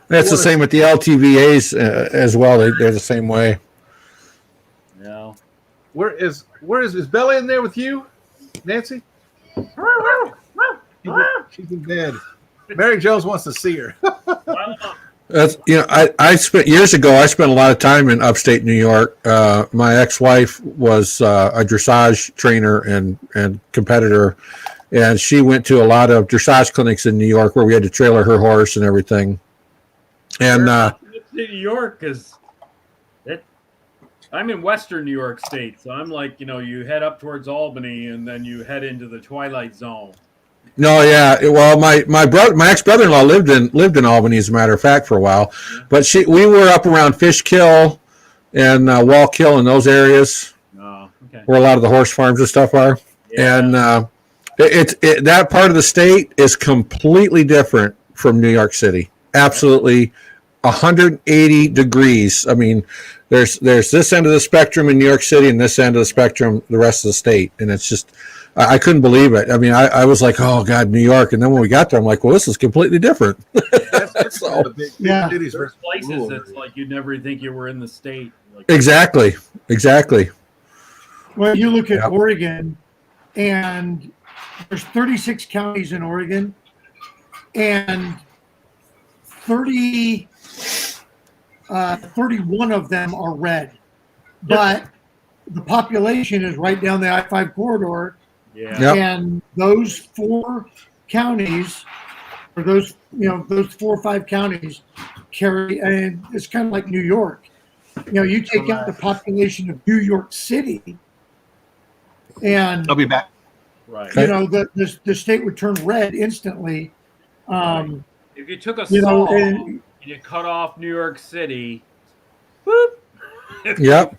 That's the same with the LTVAs as well. They're the same way. Yeah. Where is Bella in there with you, Nancy? She's in bed. Mary Jones wants to see her. That's I spent years ago. I spent a lot of time in upstate New York. My ex-wife was a dressage trainer and competitor, and she went to a lot of dressage clinics in New York where we had to trailer her horse and everything. And New York is I'm in Western New York State, so I'm like, you head up towards Albany and then you head into the Twilight Zone. No, yeah. Well, my ex brother-in-law lived in Albany, as a matter of fact, for a while. Yeah. But we were up around Fishkill and Wallkill and those areas Oh, okay. where a lot of the horse farms and stuff are. Yeah. And that part of the state is completely different from New York City. Absolutely, 180 degrees. I mean, there's this end of the spectrum in New York City and this end of the spectrum, the rest of the state, and it's just I couldn't believe it. I mean, I was like, oh God, New York, and then when we got there, I'm like, well, this is completely different. That's So- the big Yeah. cities There's versus places rural that's areas. like you'd never think you were in the state. Like, Exactly. Well, you look at Yep. Oregon, and there's 36 counties in Oregon, and 31 of them are red. But the population is right down the I-5 corridor, yeah. Yep. and those four counties, or those 4 or 5 counties carry, and it's kind of like New York. You take out the population of New York City, and I'll be back. Right. the state would turn red instantly. If you took a You know, saw and- and you cut off New York City, whoop. Yep.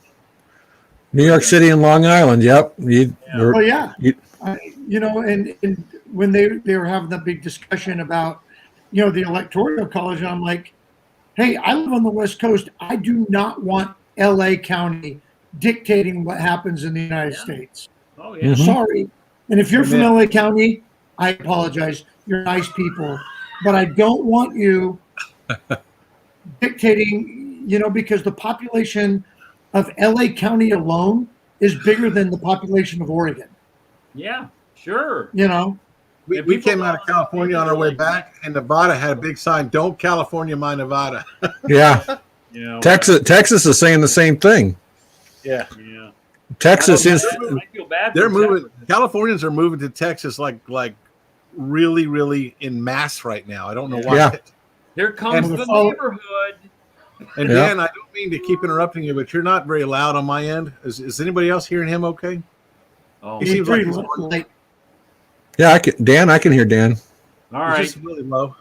New York City and Long Island. Yep. Well, yeah, You- and when they were having that big discussion about the electoral college, and I'm like, hey, I live on the West Coast. I do not want LA County dictating what happens in the United States. Oh yeah. Mhm. Sorry. And if you're from Amen. LA County, I apologize. You're nice people, but I don't want you dictating, because the population of LA County alone is bigger than the population of Oregon, Yeah. Sure. We And people came out of don't- California on our way like- back, and Nevada had a big sign, "Don't California my Nevada." Yeah. Texas is saying the same thing. Yeah. Yeah. Texas is. I feel bad. They're for moving. Texas. Californians are moving to Texas like really, really in mass right now. I don't know why. Yeah. Here comes And- the neighborhood. And Yeah. Dan, I don't mean to keep interrupting you, but you're not very loud on my end. Is anybody else hearing him okay? Oh, He he's seems like pretty he's- like, Yeah, I can hear Dan. all He's right. just really low.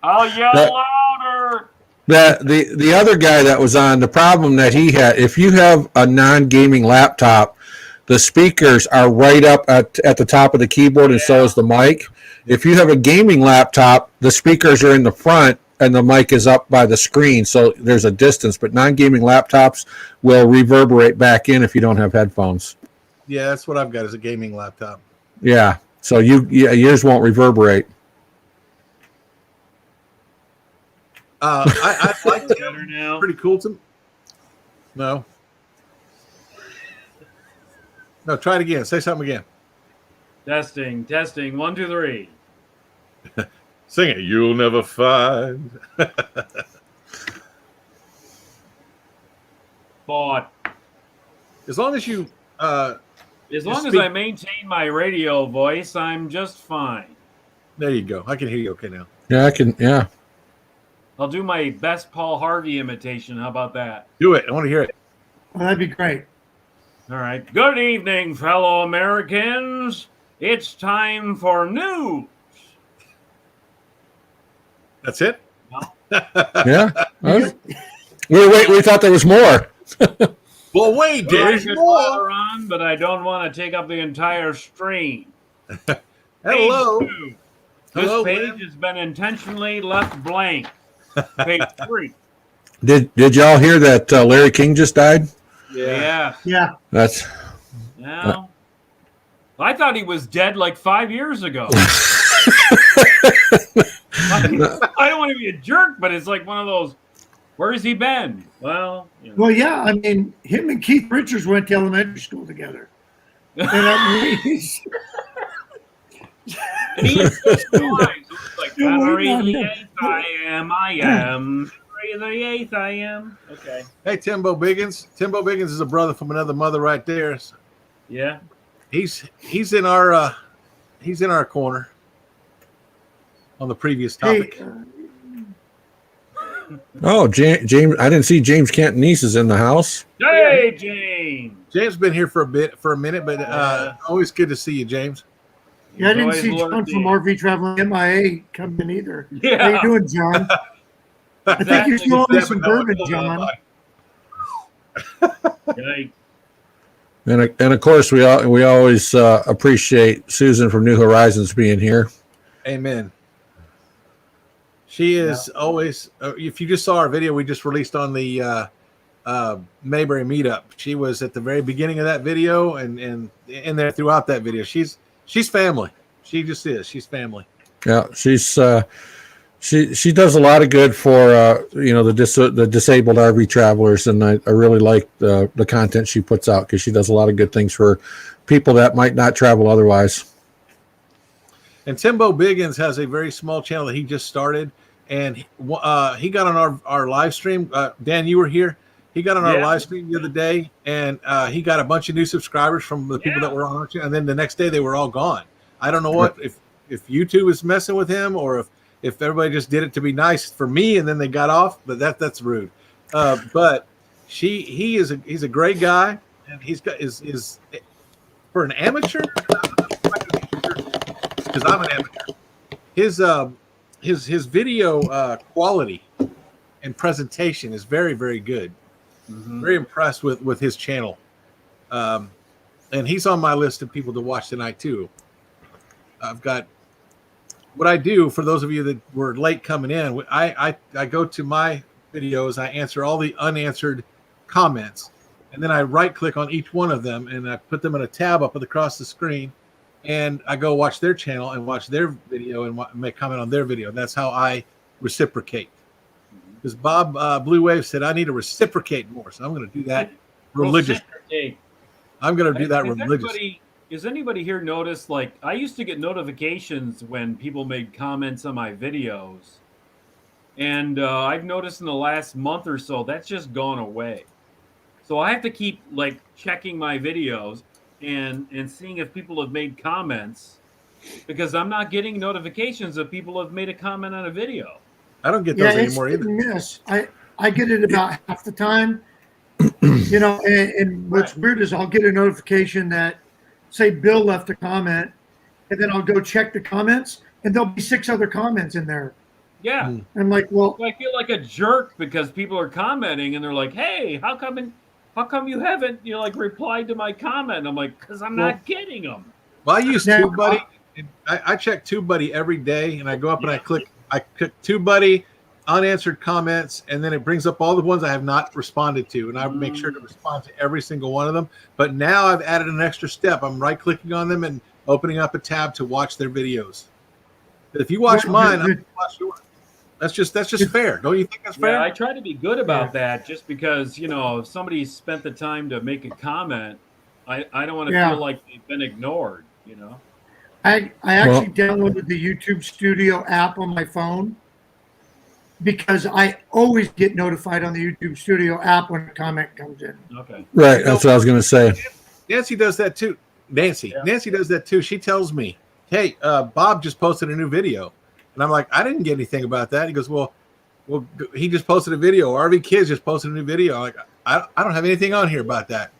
I'll yell That- louder. The other guy that was on, the problem that he had, if you have a non-gaming laptop, the speakers are right up at the top of the keyboard, and so is the mic. If you have a gaming laptop, the speakers are in the front and the mic is up by the screen, so there's a distance. But non-gaming laptops will reverberate back in if you don't have headphones. Yeah, that's what I've got is a gaming laptop. Yeah, so yours won't reverberate. I like Better now. pretty cool to. No. No, try it again. Say something again. Testing. 1, 2, 3. Sing it. You'll never find. Thought. As long as you. As long as speak- I maintain my radio voice, I'm just fine. There you go. I can hear you okay now. Yeah, I can. Yeah, I'll do my best Paul Harvey imitation. How about that? Do it. I want to hear it. well, that'd be great. All right. Good evening, fellow Americans. It's time for news. That's it. yeah. We thought there was more. Well, wait, Well, I there's could more. bother on, but I don't want to take up the entire stream. Hello. Page 2. This Hello, page Lynn. has been intentionally left blank. Page 3. Did y'all hear that Larry King just died? Yeah. Yeah. That's Now, I thought he was dead like 5 years ago. I don't want to be a jerk, but it's like one of those. Where has he been? Well, Well, yeah. I mean, him and Keith Richards went to elementary school together. And I mean, and he had such lines. It was like, Yeah, February wait, the no. 8th, I am. February the 8th, I am. Okay. Hey, Timbo Biggins. Timbo Biggins is a brother from another mother right there. Yeah. He's in our corner on the previous hey, topic. Oh, James, I didn't see James Cantonese is in the house. Hey, James. James been here for a minute, but always good to see you, James. Yeah, I didn't He's see always John from lurking. RV Traveling MIA come in either. How Yeah. you doing, John? I think you're still on some bourbon, John. Yikes. And of course, we always appreciate Susan from New Horizons being here. Amen. She is always. If you just saw our video we just released on the Mayberry meetup, she was at the very beginning of that video and in there throughout that video. She's family. She just is. She's family. Yeah, she does a lot of good for the disabled RV travelers, and I really like the content she puts out because she does a lot of good things for people that might not travel otherwise. And Timbo Biggins has a very small channel that he just started, and he got on our live stream. Dan, you were here. He got on our live stream the other day, and he got a bunch of new subscribers from the people that were on our channel, and then the next day they were all gone. I don't know what if YouTube is messing with him or if everybody just did it to be nice for me and then they got off, but that's rude. But he's a great guy, and he's got is for an amateur, because I'm an amateur. His video quality and presentation is very, very good. Mm-hmm. Very impressed with his channel, and he's on my list of people to watch tonight too. I've got what I do for those of you that were late coming in. I go to my videos, I answer all the unanswered comments, and then I right click on each one of them and I put them in a tab up across the screen, and I go watch their channel and watch their video and make comment on their video. That's how I reciprocate. Because Bob Blue Wave said I need to reciprocate more, so I'm going to do that religiously. I'm going to do that religiously. Has anybody here noticed, like, I used to get notifications when people made comments on my videos, and I've noticed in the last month or so that's just gone away. So I have to keep like checking my videos and seeing if people have made comments, because I'm not getting notifications if people have made a comment on a video. I don't get those anymore either. Miss. I get it about half the time. And what's weird is I'll get a notification that, say, Bill left a comment, and then I'll go check the comments, and there'll be 6 other comments in there. Yeah. I'm like, well, I feel like a jerk because people are commenting and they're like, "Hey, how come you haven't replied to my comment?" I'm like, "Because I'm not getting them." Well, I use TubeBuddy. I check TubeBuddy every day, and I go up and I click TubeBuddy, unanswered comments, and then it brings up all the ones I have not responded to, and I make sure to respond to every single one of them. But now I've added an extra step. I'm right-clicking on them and opening up a tab to watch their videos. But if you watch mine, I'm going to watch yours. That's just fair. Don't you think that's fair? Yeah, I try to be good about that, just because if somebody spent the time to make a comment, I don't want to feel like they've been ignored. I actually downloaded the YouTube Studio app on my phone because I always get notified on the YouTube Studio app when a comment comes in. Okay. Right. That's what I was going to say. Nancy does that too. Nancy does that too. She tells me, "Hey, Bob just posted a new video." And I'm like, "I didn't get anything about that." He goes, well, he just posted a video. RV Kids just posted a new video. I'm like, I don't have anything on here about that.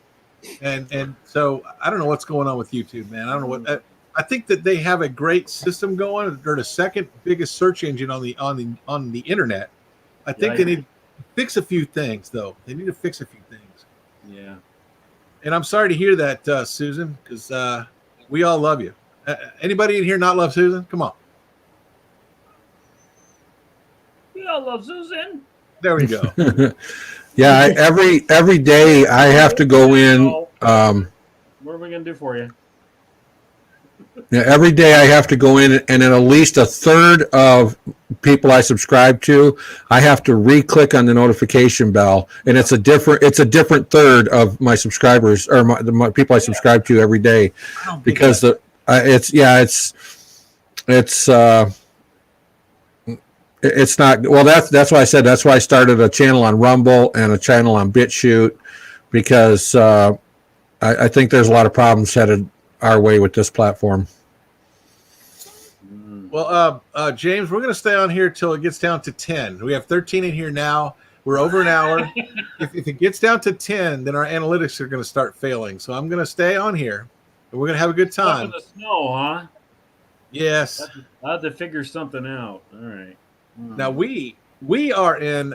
And so I don't know what's going on with YouTube, man. I don't know what. I think that they have a great system going. They're the second biggest search engine on the internet. I think they need to fix a few things, though. They need to fix a few things. Yeah. And I'm sorry to hear that, Susan, because we all love you. Anybody in here not love Susan? Come on. We all love Susan. There we go. Yeah, every day I have to go in. What are we gonna do for you? Yeah, every day I have to go in, and in at least a third of people I subscribe to, I have to re-click on the notification bell, and it's a different third of my subscribers or my people I subscribe to every day, because it's not, well, that's why I said, that's why I started a channel on Rumble and a channel on BitChute, because I think there's a lot of problems headed our way with this platform. Well, James, we're going to stay on here till it gets down to 10. We have 13 in here now. We're over an hour. If it gets down to 10, then our analytics are going to start failing. So I'm going to stay on here, and we're going to have a good Up in time. the snow, huh? Yes. I'll have to figure something out. All right. Now we are in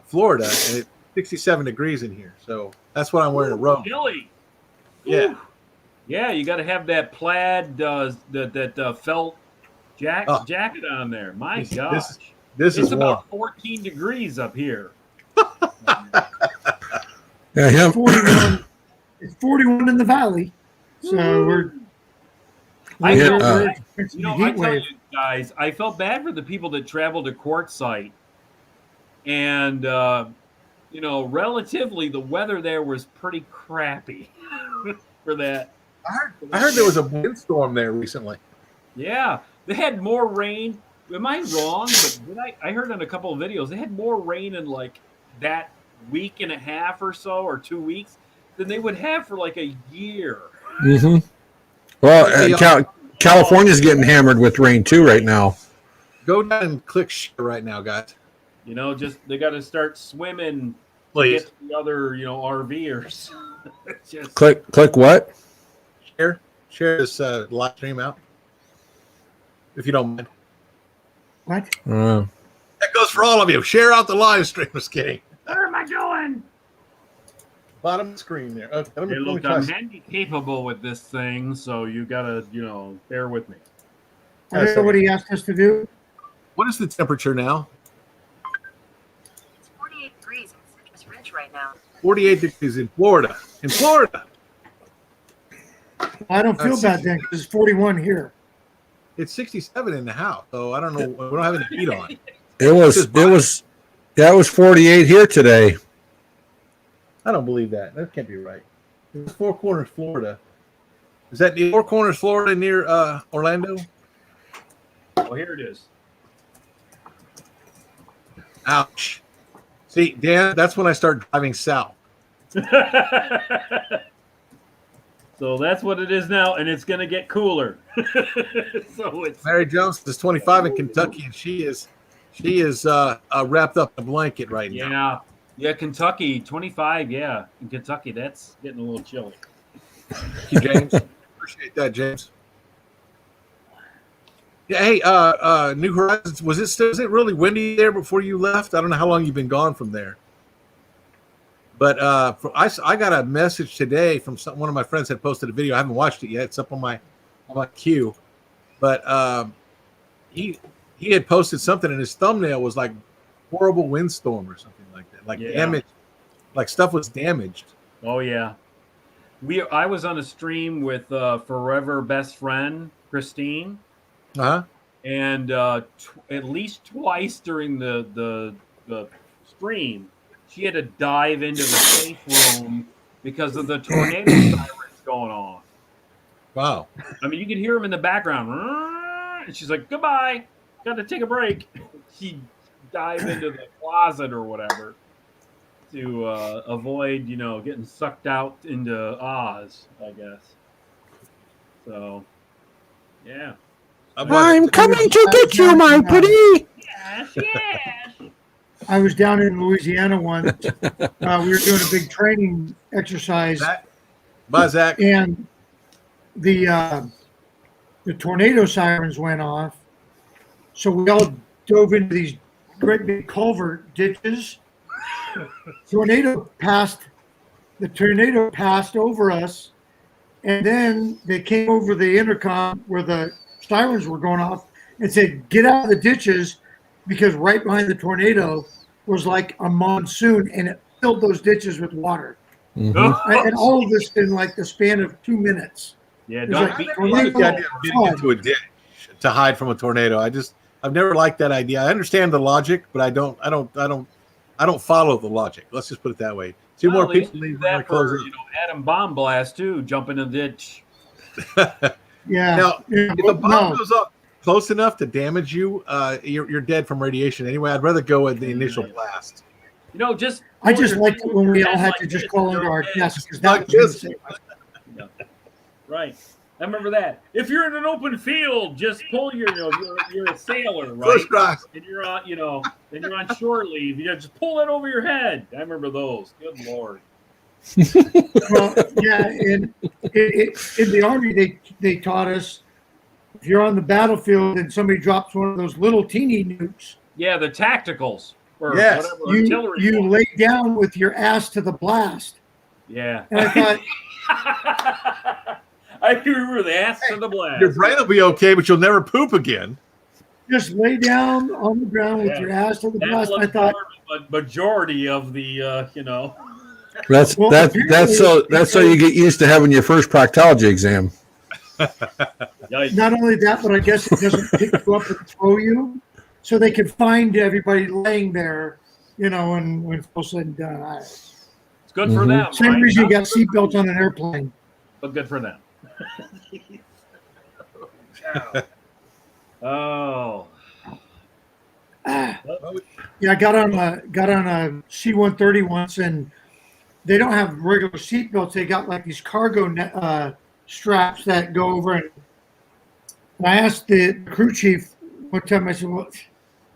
Florida, and it's 67 degrees in here. So that's what I'm wearing a robe. Chilly. Yeah. Yeah, you got to have that plaid, that felt jacket on there. My gosh. This It's is warm. about 14 degrees up here. Yeah, him. 41. It's 41 in the valley. So we're I Yeah, felt bad. experiencing You a know, I heat tell wave. you guys, I felt bad for the people that traveled to Quartzsite. And, relatively, the weather there was pretty crappy for that. I heard there was a windstorm there recently. Yeah, they had more rain. Am I wrong? But I heard in a couple of videos they had more rain in like that week and a half or so, or 2 weeks, than they would have for like a year. Mm-hmm. Well, California's getting hammered with rain too right now. Go down and click share right now, guys. Just they got to start swimming to Please. get to the other, RVers. Just Click what? Share this live stream out, if you don't mind. What? That goes for all of you. Share out the live stream. Just kidding. where am I going? Bottom of the screen there. Okay, let Hey, me look, try I'm some- handy capable with this thing, so you gotta, bear with me. I don't know what he asked us to do. What is the temperature now? It's 48 degrees in Citrus Ridge right now. 48 degrees in Florida. In Florida. I don't feel bad then because it's 41 here. It's 67 in the house, so I don't know. We don't have any heat on. It was 48 here today. I don't believe that. That can't be right. It's Four Corners, Florida. Is that the Four Corners, Florida, near Orlando? Oh, here it is. Ouch. See, Dan, that's when I start driving south. So that's what it is now, and it's gonna get cooler. So it's Mary Jones is 25 in Kentucky, and she is wrapped up in a blanket right now. yeah, Kentucky 25. Yeah, in Kentucky that's getting a little chilly. Thank you, James. Appreciate that, James. Yeah, hey, New Horizons, was it really windy there before you left? I don't know how long you've been gone from there. But I got a message today from one of my friends had posted a video. I haven't watched it yet. It's up on my queue. But he had posted something, and his thumbnail was like horrible windstorm or something like that, like damage, like stuff was damaged. Oh yeah, I was on a stream with forever best friend Christine, and at least twice during the stream, she had to dive into the safe room because of the tornado sirens going off. Wow. I mean, you can hear them in the background. And she's like, goodbye. Got to take a break. She dived into the closet or whatever to avoid, getting sucked out into Oz, I guess. So, yeah. I'm coming to get you, my pretty. Yes, yes. I was down in Louisiana once. We were doing a big training exercise, Bye, Zach. and the tornado sirens went off. So we all dove into these great big culvert ditches. The tornado passed over us, and then they came over the intercom where the sirens were going off and said, "Get out of the ditches," because right behind the tornado was like a monsoon, and it filled those ditches with water. Mhm. And all of this in like the span of 2 minutes. Yeah, It's don't like be I like the idea of getting flood. into a ditch to hide from a tornado. I've never liked that idea. I understand the logic, but I don't follow the logic. Let's just put it that way. See more Well, they people do leave that close for, up. Atom Bomb Blast too, jumping in the ditch. Yeah. Now, Yeah, if a bomb no. goes up close enough to damage you, you're dead from radiation anyway. I'd rather go with the initial blast. Just I just liked it when we all had to just crawl under our desks because that was Like this. insane. Right. I remember that. If you're in an open field, just pull your, you're a sailor, right? First class. And you're on, and you're on shore leave. You just pull it over your head. I remember those. Good Lord. Well, yeah, in the Army, they taught us if you're on the battlefield and somebody drops one of those little teeny nukes, Yeah, the tacticals or Yes. whatever artillery. you lay down with your ass to the blast. Yeah. And I thought, I remember the ass to the blast. Your brain will be okay, but you'll never poop again. just lay down on the ground with your ass to the That blast. was I thought, a majority of the, That's Well, that's so you get used to having your first proctology exam. yikes. not only that, but I guess it doesn't pick you up and throw you, so they can find everybody laying there, and when it's all said and done. It's good for them. Same right? reason you Not got seatbelts on an airplane. but good for them. Oh. Yeah, I got on a C-130 once, and they don't have regular seatbelts. They got like these cargo straps that go over. And I asked the crew chief one time. I said,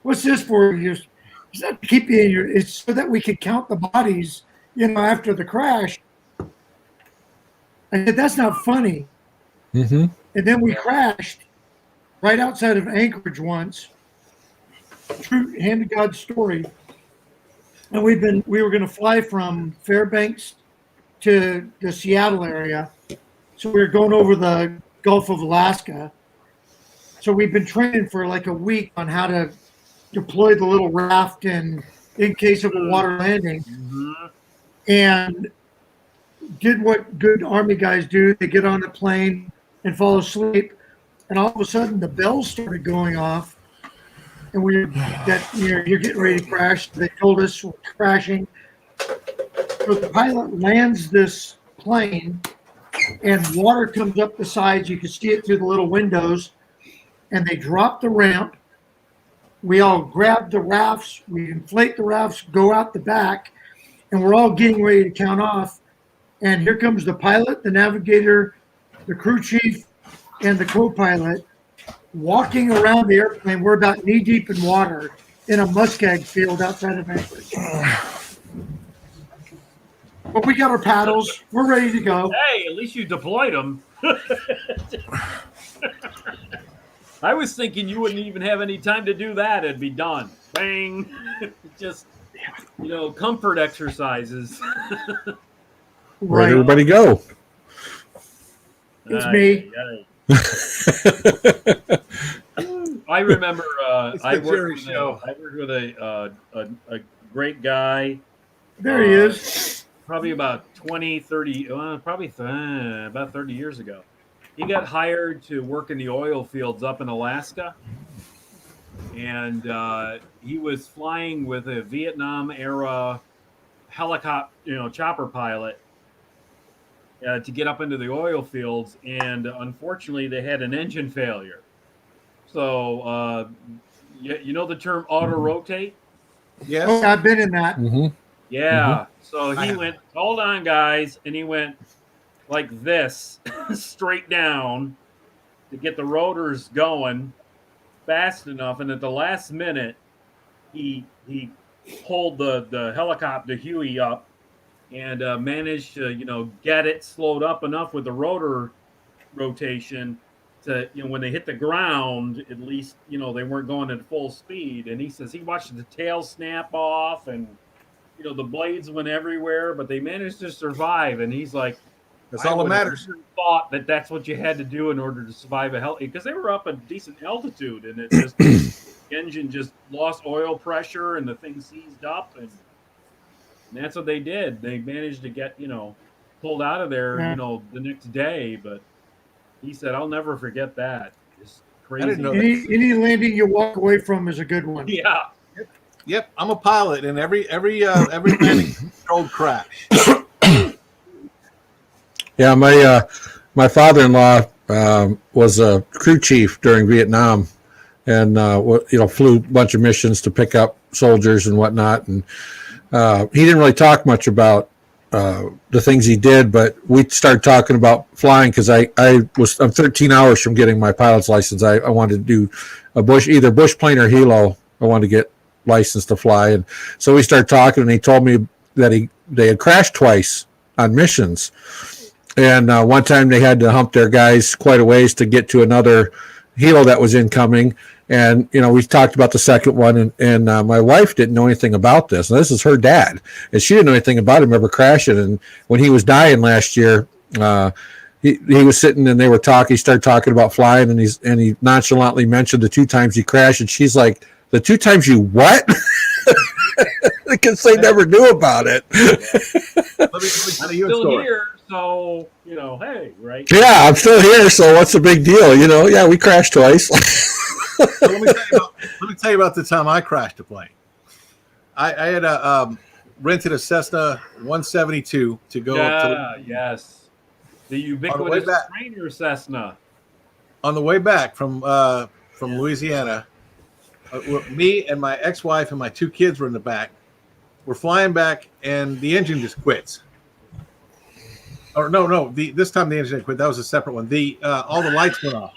"What's this for?" He goes, "It's not to keep you in your. It's so that we can count the bodies, after the crash." I said, "That's not funny." Mm-hmm. And then we crashed right outside of Anchorage once. True hand to God story. And we were going to fly from Fairbanks to the Seattle area. So we were going over the Gulf of Alaska. So we've been training for like a week on how to deploy the little raft in case of a water landing. Mm-hmm. And did what good Army guys do. They get on the plane and fall asleep. And all of a sudden the bells started going off. And you're getting ready to crash. They told us we're crashing. So the pilot lands this plane, and water comes up the sides. You can see it through the little windows. And they drop the ramp. We all grab the rafts. We inflate the rafts, go out the back, and we're all getting ready to count off. And here comes the pilot, the navigator, the crew chief, and the co-pilot. Walking around the airplane, we're about knee deep in water in a muskeg field outside of Anchorage. But we got our paddles. We're ready to go. Hey, at least you deployed them. I was thinking you wouldn't even have any time to do that. It'd be done. Bang. Just, comfort exercises. Where'd everybody go? It's me. I remember I the Jerry worked Show. with a great guy. There he is. Probably about 20, 30, about 30 years ago. He got hired to work in the oil fields up in Alaska. And he was flying with a Vietnam era helicopter, chopper pilot to get up into the oil fields. And unfortunately, they had an engine failure. So, you know the term auto rotate? Yes. Oh, I've been in that. Mm-hmm. Yeah. So he went, hold on, guys. And he went like this, straight down to get the rotors going fast enough. And at the last minute, he pulled the helicopter Huey up and managed to, get it slowed up enough with the rotor rotation to, when they hit the ground, at least, they weren't going at full speed. And he says he watched the tail snap off and, the blades went everywhere, but they managed to survive. And he's like, That's all that matters. Thought that's what you had to do in order to survive a helicopter, because they were up at decent altitude, and it just the engine just lost oil pressure and the thing seized up, and that's what they did. They managed to get pulled out of there, the next day. But he said, "I'll never forget that. It's crazy." I didn't know Any landing you walk away from is a good one. Yeah. Yep, I'm a pilot, and every landing controlled crash. Yeah, my father-in-law was a crew chief during Vietnam, and flew a bunch of missions to pick up soldiers and whatnot. And he didn't really talk much about the things he did, but we started talking about flying because I'm 13 hours from getting my pilot's license. I wanted to do either bush plane or helo. I wanted to get licensed to fly, and so we started talking, and he told me that they had crashed twice on missions, and one time they had to hump their guys quite a ways to get to another helo that was incoming. And, we talked about the second one, and my wife didn't know anything about this. And this is her dad, and she didn't know anything about him ever crashing. And when he was dying last year, he was sitting and they were talking. He started talking about flying, and he nonchalantly mentioned the 2 times he crashed. And she's like, "The 2 times you what?" Because they never knew about it. Let me tell you a Still story. here, so hey, right? Yeah, I'm still here. So what's the big deal? Yeah, we crashed twice. So let me tell you about the time I crashed a plane. I had rented a Cessna 172 to go to yes, the ubiquitous trainer Cessna. On the way back from Louisiana. Me and my ex-wife and my 2 kids were in the back. We're flying back, and the engine just quits. Or no, this time the engine didn't quit. That was a separate one. All the lights went off.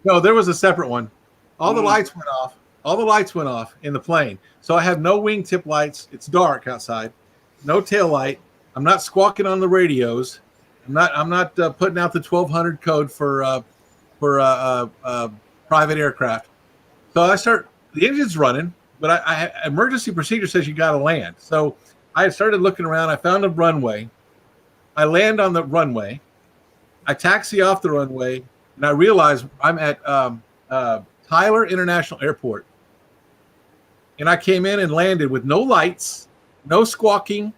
No, there was a separate one. All the lights went off. All the lights went off in the plane. So I have no wingtip lights. It's dark outside. No tail light. I'm not squawking on the radios. I'm not putting out the 1200 code for private aircraft. So the engine's running, but emergency procedure says you got to land. So I started looking around. I found a runway. I land on the runway. I taxi off the runway, and I realize I'm at Tyler International Airport. And I came in and landed with no lights, no squawking,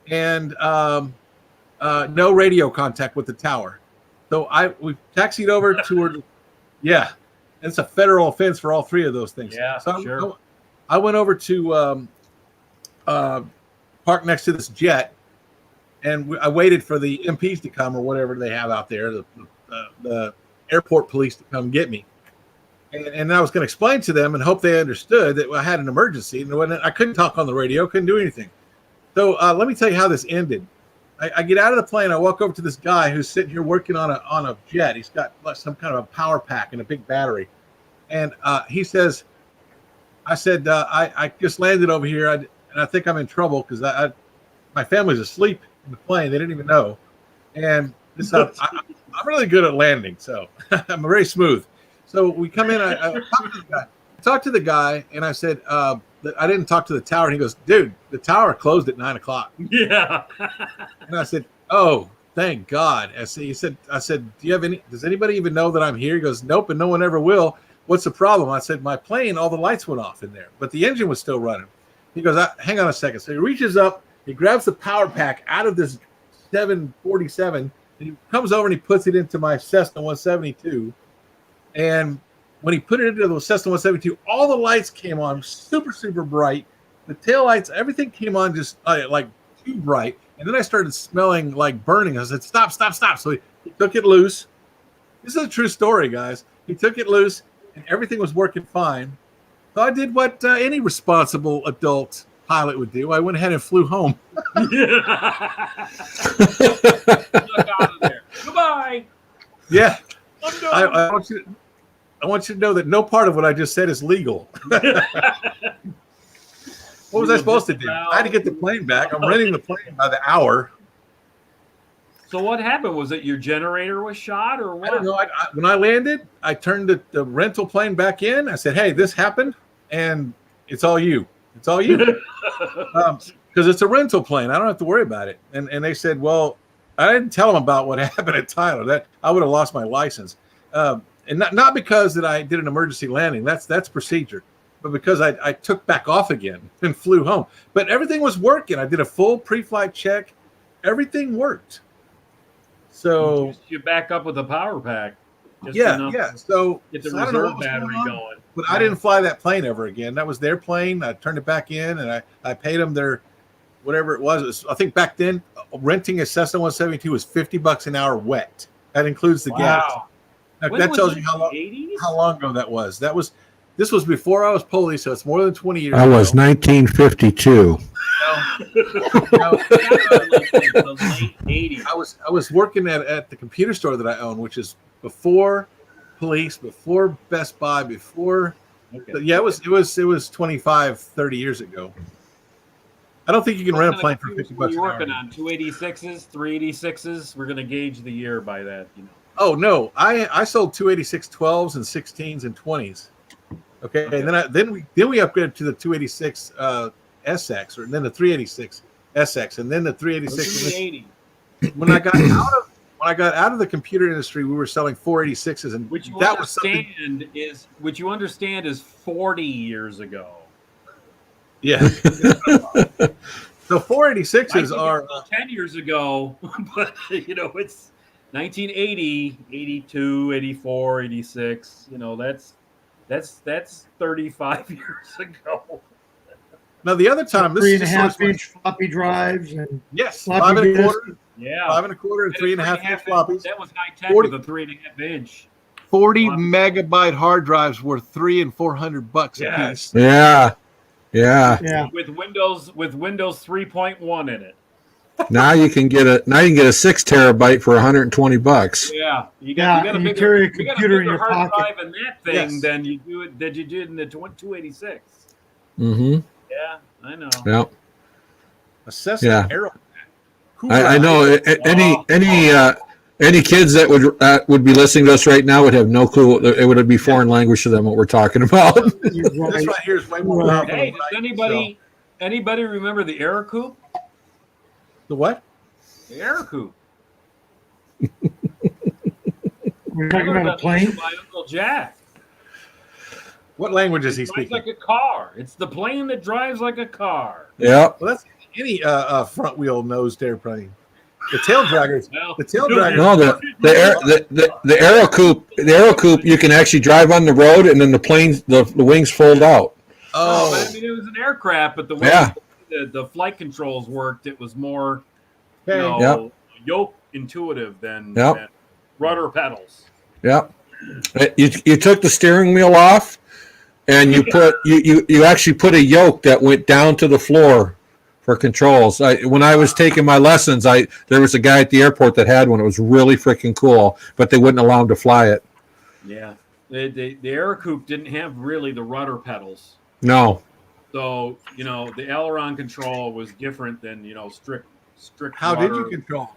and no radio contact with the tower. So we taxied over toward, yeah. It's a federal offense for all 3 of those things. Yeah, so sure. I went over to park next to this jet, and I waited for the MPs to come or whatever they have out there, the airport police to come get me. And I was going to explain to them and hope they understood that I had an emergency. And I couldn't talk on the radio, couldn't do anything. So let me tell you how this ended. I get out of the plane. I walk over to this guy who's sitting here working on a jet. He's got some kind of a power pack and a big battery. And he says, I said, I just landed over here, and I think I'm in trouble because my family's asleep in the plane. They didn't even know. And I'm really good at landing, so I'm very smooth. So we come in. I talked to the guy, and I said, I didn't talk to the tower. And he goes, "Dude, the tower closed at 9:00." Yeah. And I said, "Oh, thank God." I said, "Do you have any? Does anybody even know that I'm here?" He goes, "Nope, and no one ever will. What's the problem?" I said, "My plane, all the lights went off in there, but the engine was still running." He goes, "Hang on a second." So he reaches up, he grabs the power pack out of this 747, and he comes over and he puts it into my Cessna 172. And when he put it into the Cessna 172, all the lights came on super, super bright. The tail lights, everything came on just like too bright. And then I started smelling like burning. I said, "Stop, stop, stop." So he took it loose. This is a true story, guys. He took it loose, and everything was working fine. So I did what any responsible adult pilot would do. I went ahead and flew home. Look out of there. Goodbye. Yeah. I'm done. I want you to know that no part of what I just said is legal. What was I supposed to do? I had to get the plane back. I'm renting the plane by the hour. So what happened? Was it your generator was shot or what? I don't know. When I landed, I turned the rental plane back in. I said, "Hey, this happened, and it's all you. It's all you." Because it's a rental plane. I don't have to worry about it. And they said, "Well," I didn't tell them about what happened at Tyler. That I would have lost my license. And not because that I did an emergency landing. That's procedure. But because I took back off again and flew home. But everything was working. I did a full pre-flight check. Everything worked. So you back up with a power pack. Yeah. So get the I don't know reserve what was battery going. But I didn't fly that plane ever again. That was their plane. I turned it back in, and I paid them their whatever it was. I think back then renting a Cessna 172 was $50 an hour wet. That includes the gas. Now, that tells you how long ago that was. This was before I was police, so it's more than 20 years ago. I was 1952. The late 80s. I was working at the computer store that I own, which is before police, before Best Buy, before. Okay. Yeah, it was 25, 30 years ago. I don't think you can rent a plane for $50 What are you an hour. working on? 286s, 386s? We're going to gauge the year by that, you know. Oh no, I sold 286 12s and 16s and 20s. Okay, and then we upgraded to the 286 SX, or then the 386 SX, and then the 386. When I got out of the computer industry, we were selling 486s, and Which you that was something. Which you understand is 40 years ago. Yeah. So 486s are 10 years ago, but you know, it's 1980, 82, 84, 86. You know, that's 35 years ago. now the other time. This 3.5 inch floppy drives and yes, floppy 5 1/4, disks. Yeah, 5 1/4, and 3.5 inch floppies. That was high tech 40 with a 3.5 inch. 40 floppy. megabyte hard drives were $300 and $400 a Yes. piece. Yeah. Yeah. With Windows 3.1 in it. Now you can get a 6 terabyte for $120. Yeah, you Yeah, got a and you bigger, carry a you got a computer in bigger your hard pocket. drive in that thing Yes. than you did in the 286. Mm-hmm. Yeah, I know. Yeah. A Cessna Yeah. Aero. I know any kids that would be listening to us right now would have no clue. It would be foreign language to them what we're talking about. You're This right. right here is way more Right. powerful. Hey, than does what I use, anybody remember the Air Coupe? so. The what? The Air Coupe. We're talking about a plane. My Uncle Jack. What language is he It drives speaking? like a car. It's the plane that drives like a car. Yeah. Well, that's any front wheel nosed airplane. The tail draggers. Well, The tail draggers. No, the Aero Coupe you can actually drive on the road and then the wings fold out. Oh, but I Oh, mean, it was an aircraft, but the way Yeah. the flight controls worked, it was more, okay. you know, yoke intuitive than rudder pedals. Yeah. You took the steering wheel off and you actually put a yoke that went down to the floor for controls. When I was taking my lessons, there was a guy at the airport that had one. It was really freaking cool, but they wouldn't allow him to fly it. Yeah, the Air Coupe didn't have really the rudder pedals, No. so you know the aileron control was different than strict. How did you rudder. control?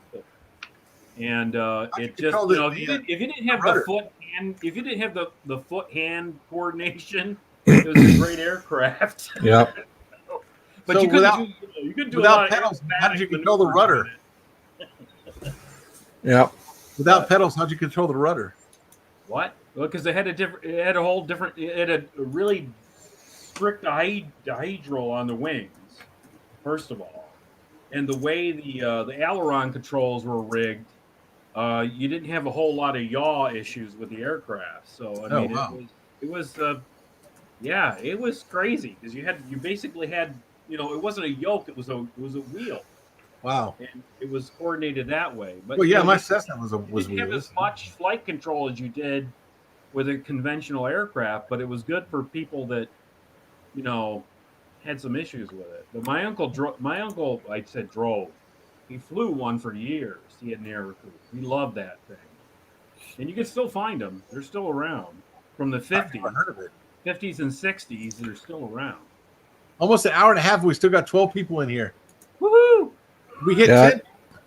And it just control if you didn't have the rudder? foot hand, if you didn't have the foot hand coordination, it was a great aircraft. Yeah. But So you couldn't without- do you couldn't do a without lot of pedals, how did you aerobatic control the maneuvers rudder? in it. Yeah. Without pedals, how'd you control the rudder? What? Well, because it had a really strict dihedral on the wings, first of all, and the way the aileron controls were rigged, you didn't have a whole lot of yaw issues with the aircraft. So I mean, wow. it was crazy because you basically had it wasn't a yoke, it was a wheel, Wow. and it was coordinated that way. But Well, yeah, my you Cessna was didn't have weird. as much flight control as you did with a conventional aircraft, but it was good for people that had some issues with it. But my uncle I said drove. He flew one for years. He had an Air Coupe. He loved that thing, and you can still find them. They're still around from the I've 50s, never heard of it. 50s and 60s. They're still around. Almost an hour and a half. We still got 12 people in here. Woohoo! We hit Yeah. 10.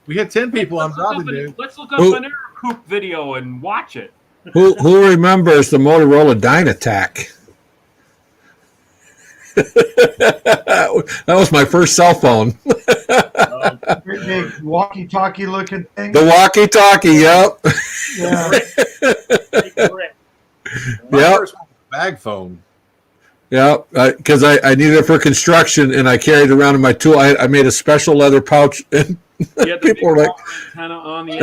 We hit 10 people. I'm dropping, dude. Let's look up Who- an Air Coupe video and watch it. Who remembers the Motorola Dynatac? That was my first cell phone. Great big walkie-talkie looking thing. The walkie-talkie. Yep. Yeah. My Yep. first one was a bag phone. Yeah, because I needed it for construction, and I carried it around in my tool. I made a special leather pouch, and people were like, kind of on the end.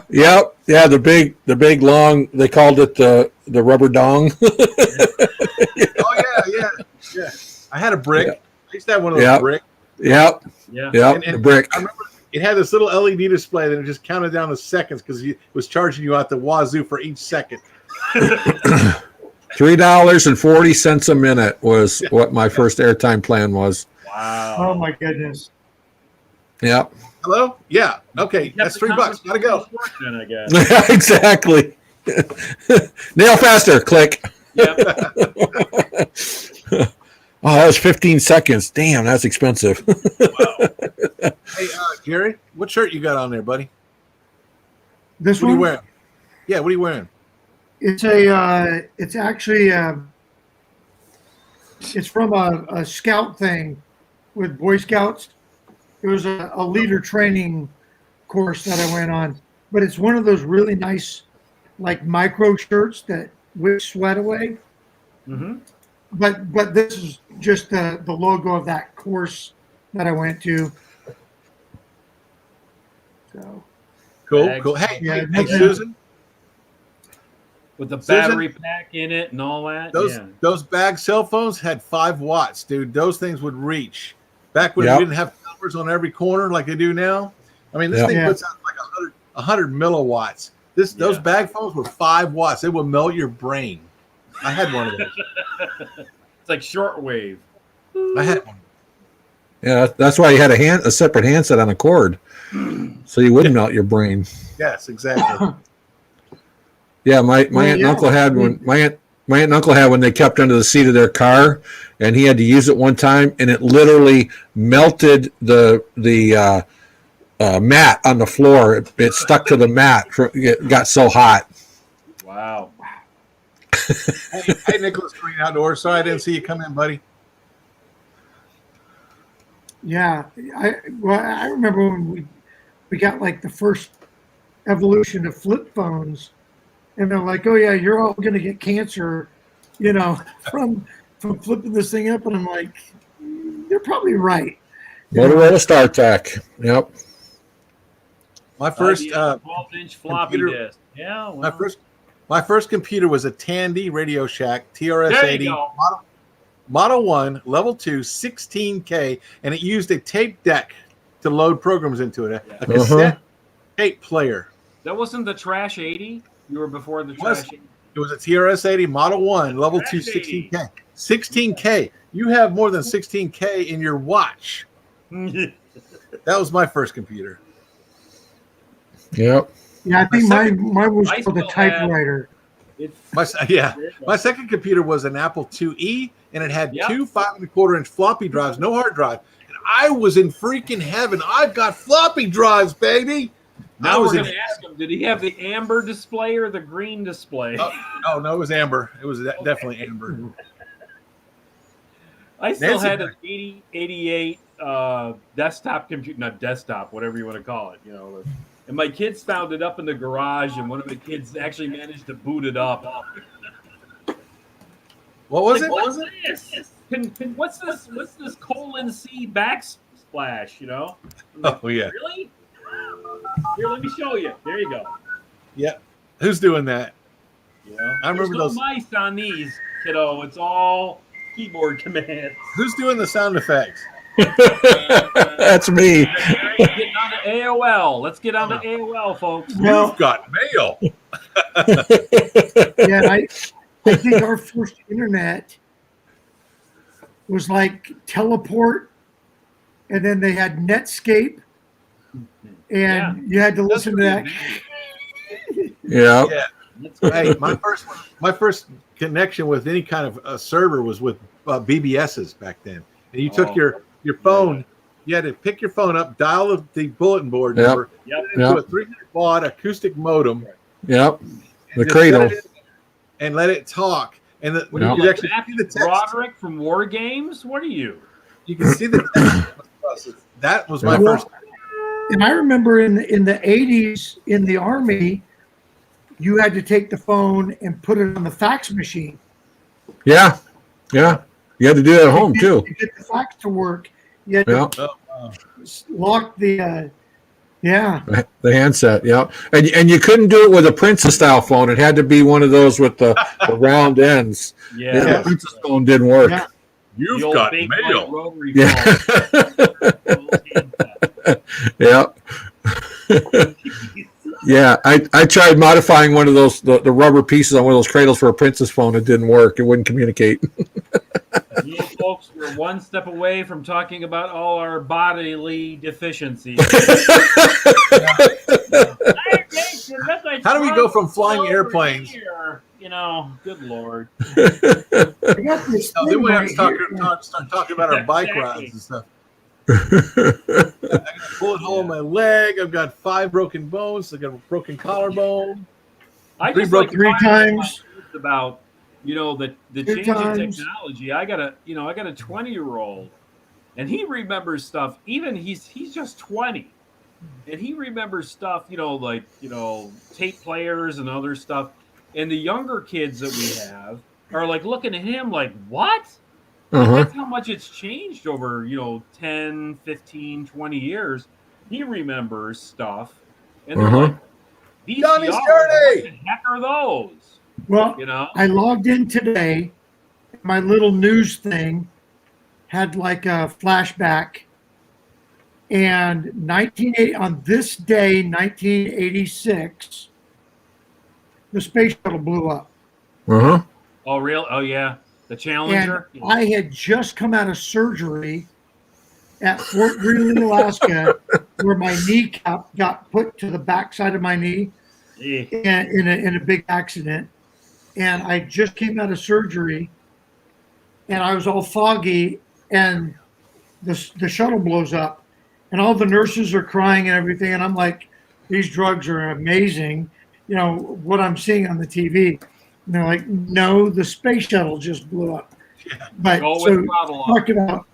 Yep, yeah, the big long. They called it the rubber dong. Oh yeah. I had a brick. Yeah. I used to have one of those Yeah. bricks. Yep, Yeah. yep, And the brick. I remember it had this little LED display that it just counted down the seconds because it was charging you out the wazoo for each second. $3.40 a minute was what my first airtime plan was. Wow. Oh my goodness. Yep. Hello? Yeah. Okay. Kept That's the $3. Gotta go. conversation short then, I guess. Exactly. Nail faster. Click. Yep. Oh, that was 15 seconds. Damn, that's expensive. Hey, Jerry, what shirt you got on there, buddy? This What are you one, wearing? Yeah, what are you wearing? it's actually, it's from a scout thing with Boy Scouts. It was a leader training course that I went on, but it's one of those really nice, like micro shirts that whip sweat away. Mm-hmm. But this is just the logo of that course that I went to. So Cool, Bags. cool. Hey, Yeah, hey, Susan, With the Susan? battery pack in it and all that. those bag cell phones had 5 watts, dude. Those things would reach. Back when Yep. we didn't have towers on every corner like they do now. I mean, this Yep. thing Yeah. puts out like 100 milliwatts. Those Yeah. bag phones were 5 watts. They will melt your brain. I had one of those. It's like shortwave. I had one. Yeah, that's why you had a separate handset on a cord, so you wouldn't melt your brain. Yes, exactly. Yeah, my Well, aunt and yeah. uncle had one. My aunt and uncle had one. They kept under the seat of their car, and he had to use it one time, and it literally melted the mat on the floor. It stuck to the mat. It got so hot. Wow. Hey, Nicholas Green Outdoors. Sorry I didn't see you come in, buddy. yeah, I remember when we got like the first evolution of flip phones, and they're like, oh yeah, you're all gonna get cancer, from flipping this thing up, and I'm like, they're probably right. Motorola StarTAC. Yep. My first 12-inch floppy computer- disk. Yeah. Well, my first computer was a Tandy Radio Shack there TRS-80 you go. Model 1 Level 2 16K, and it used a tape deck to load programs into it. A cassette tape player. That wasn't the Trash 80. You were before the Was. Trash 80. It was a TRS-80 Model 1 Level 2 Trash 80. 16K. 16K. You have more than 16K in your watch. That was my first computer. Yep. Yeah, I think My mine was I for the still have- typewriter. It's, My second computer was an Apple IIe, and it had Yep. 2 5.25-inch floppy drives, no hard drive. And I was in freaking heaven. I've got floppy drives, baby. now I was we're in going to ask him, did he have the amber display or the green display? Oh no, it was amber. It was definitely amber. I still Nancy had an 88 desktop computer, not desktop, whatever you want to call it, And my kids found it up in the garage, and one of the kids actually managed to boot it up. What was Like, it? What was it? this? What's this? What's this :C backsplash? I'm like, Oh yeah. really? Here, let me show you. There you go. Yeah. Who's doing that? I remember There's no those. mice on these, kiddo. It's all keyboard commands. Who's doing the sound effects? That's me. Getting on to AOL. Let's get on to AOL, folks. Well, You've got mail. yeah, I think our first internet was like Teleport, and then they had Netscape, and you had to listen to that. Yeah. Yeah. Hey, my first connection with any kind of a server was with BBSs back then. And you took your phone. You had to pick your phone up, dial the bulletin board Yep. number, Yep. into a 300 baud acoustic modem, Yep. The just cradle. set it in and let it talk. And What you are you, could like actually see Matthew the text. Broderick from War Games? What are you? You can see the text. That was my Well, first. And I remember in the 80s in the Army, you had to take the phone and put it on the fax machine. Yeah. Yeah. You had to do that at home too. To get the fax to work, you had Yeah. to lock the, The handset. Yeah. And you couldn't do it with a Princess style phone. It had to be one of those with the round ends. Yeah. Yeah. The Princess phone didn't work. Yeah. The You've old got big mail. white rotary Yeah. phone. Yeah. Yeah, I tried modifying one of those the rubber pieces on one of those cradles for a Princess phone. It didn't work. It wouldn't communicate. You folks were one step away from talking about all our bodily deficiencies. How do we go from flying airplanes? Here? You know, good Lord. I got this No, thing then we have right to start, here. start talking about our bike Exactly. rides and stuff. I got a bullet hole in my leg. I've got 5 broken bones. I got a broken collarbone. I Three just like to Three talk to my times. kids about, you know, the Two change in times. technology. I got a 20-year-old, and he remembers stuff. Even he's just 20, and he remembers stuff. You know, like tape players and other stuff. And the younger kids that we have are like looking at him like, what? Like, Uh-huh. that's how much it's changed over 10, 15, 20 years. He remembers stuff, and they're Uh-huh. like, Johnny's VCRs, Journey! what the heck are those? Well, You know? I logged in today. My little news thing had like a flashback. And 1980 on this day, 1986, the space shuttle blew up. Uh-huh. Oh, real? Oh, yeah. The And Challenger? I had just come out of surgery at Fort Greely, Alaska, where my kneecap got put to the backside of my knee Eh. in a big accident. And I just came out of surgery, and I was all foggy, and the shuttle blows up, and all the nurses are crying and everything. And I'm like, these drugs are amazing, you know, what I'm seeing on the TV. And they're like, no, the space shuttle just blew up. But Go so with throttle up.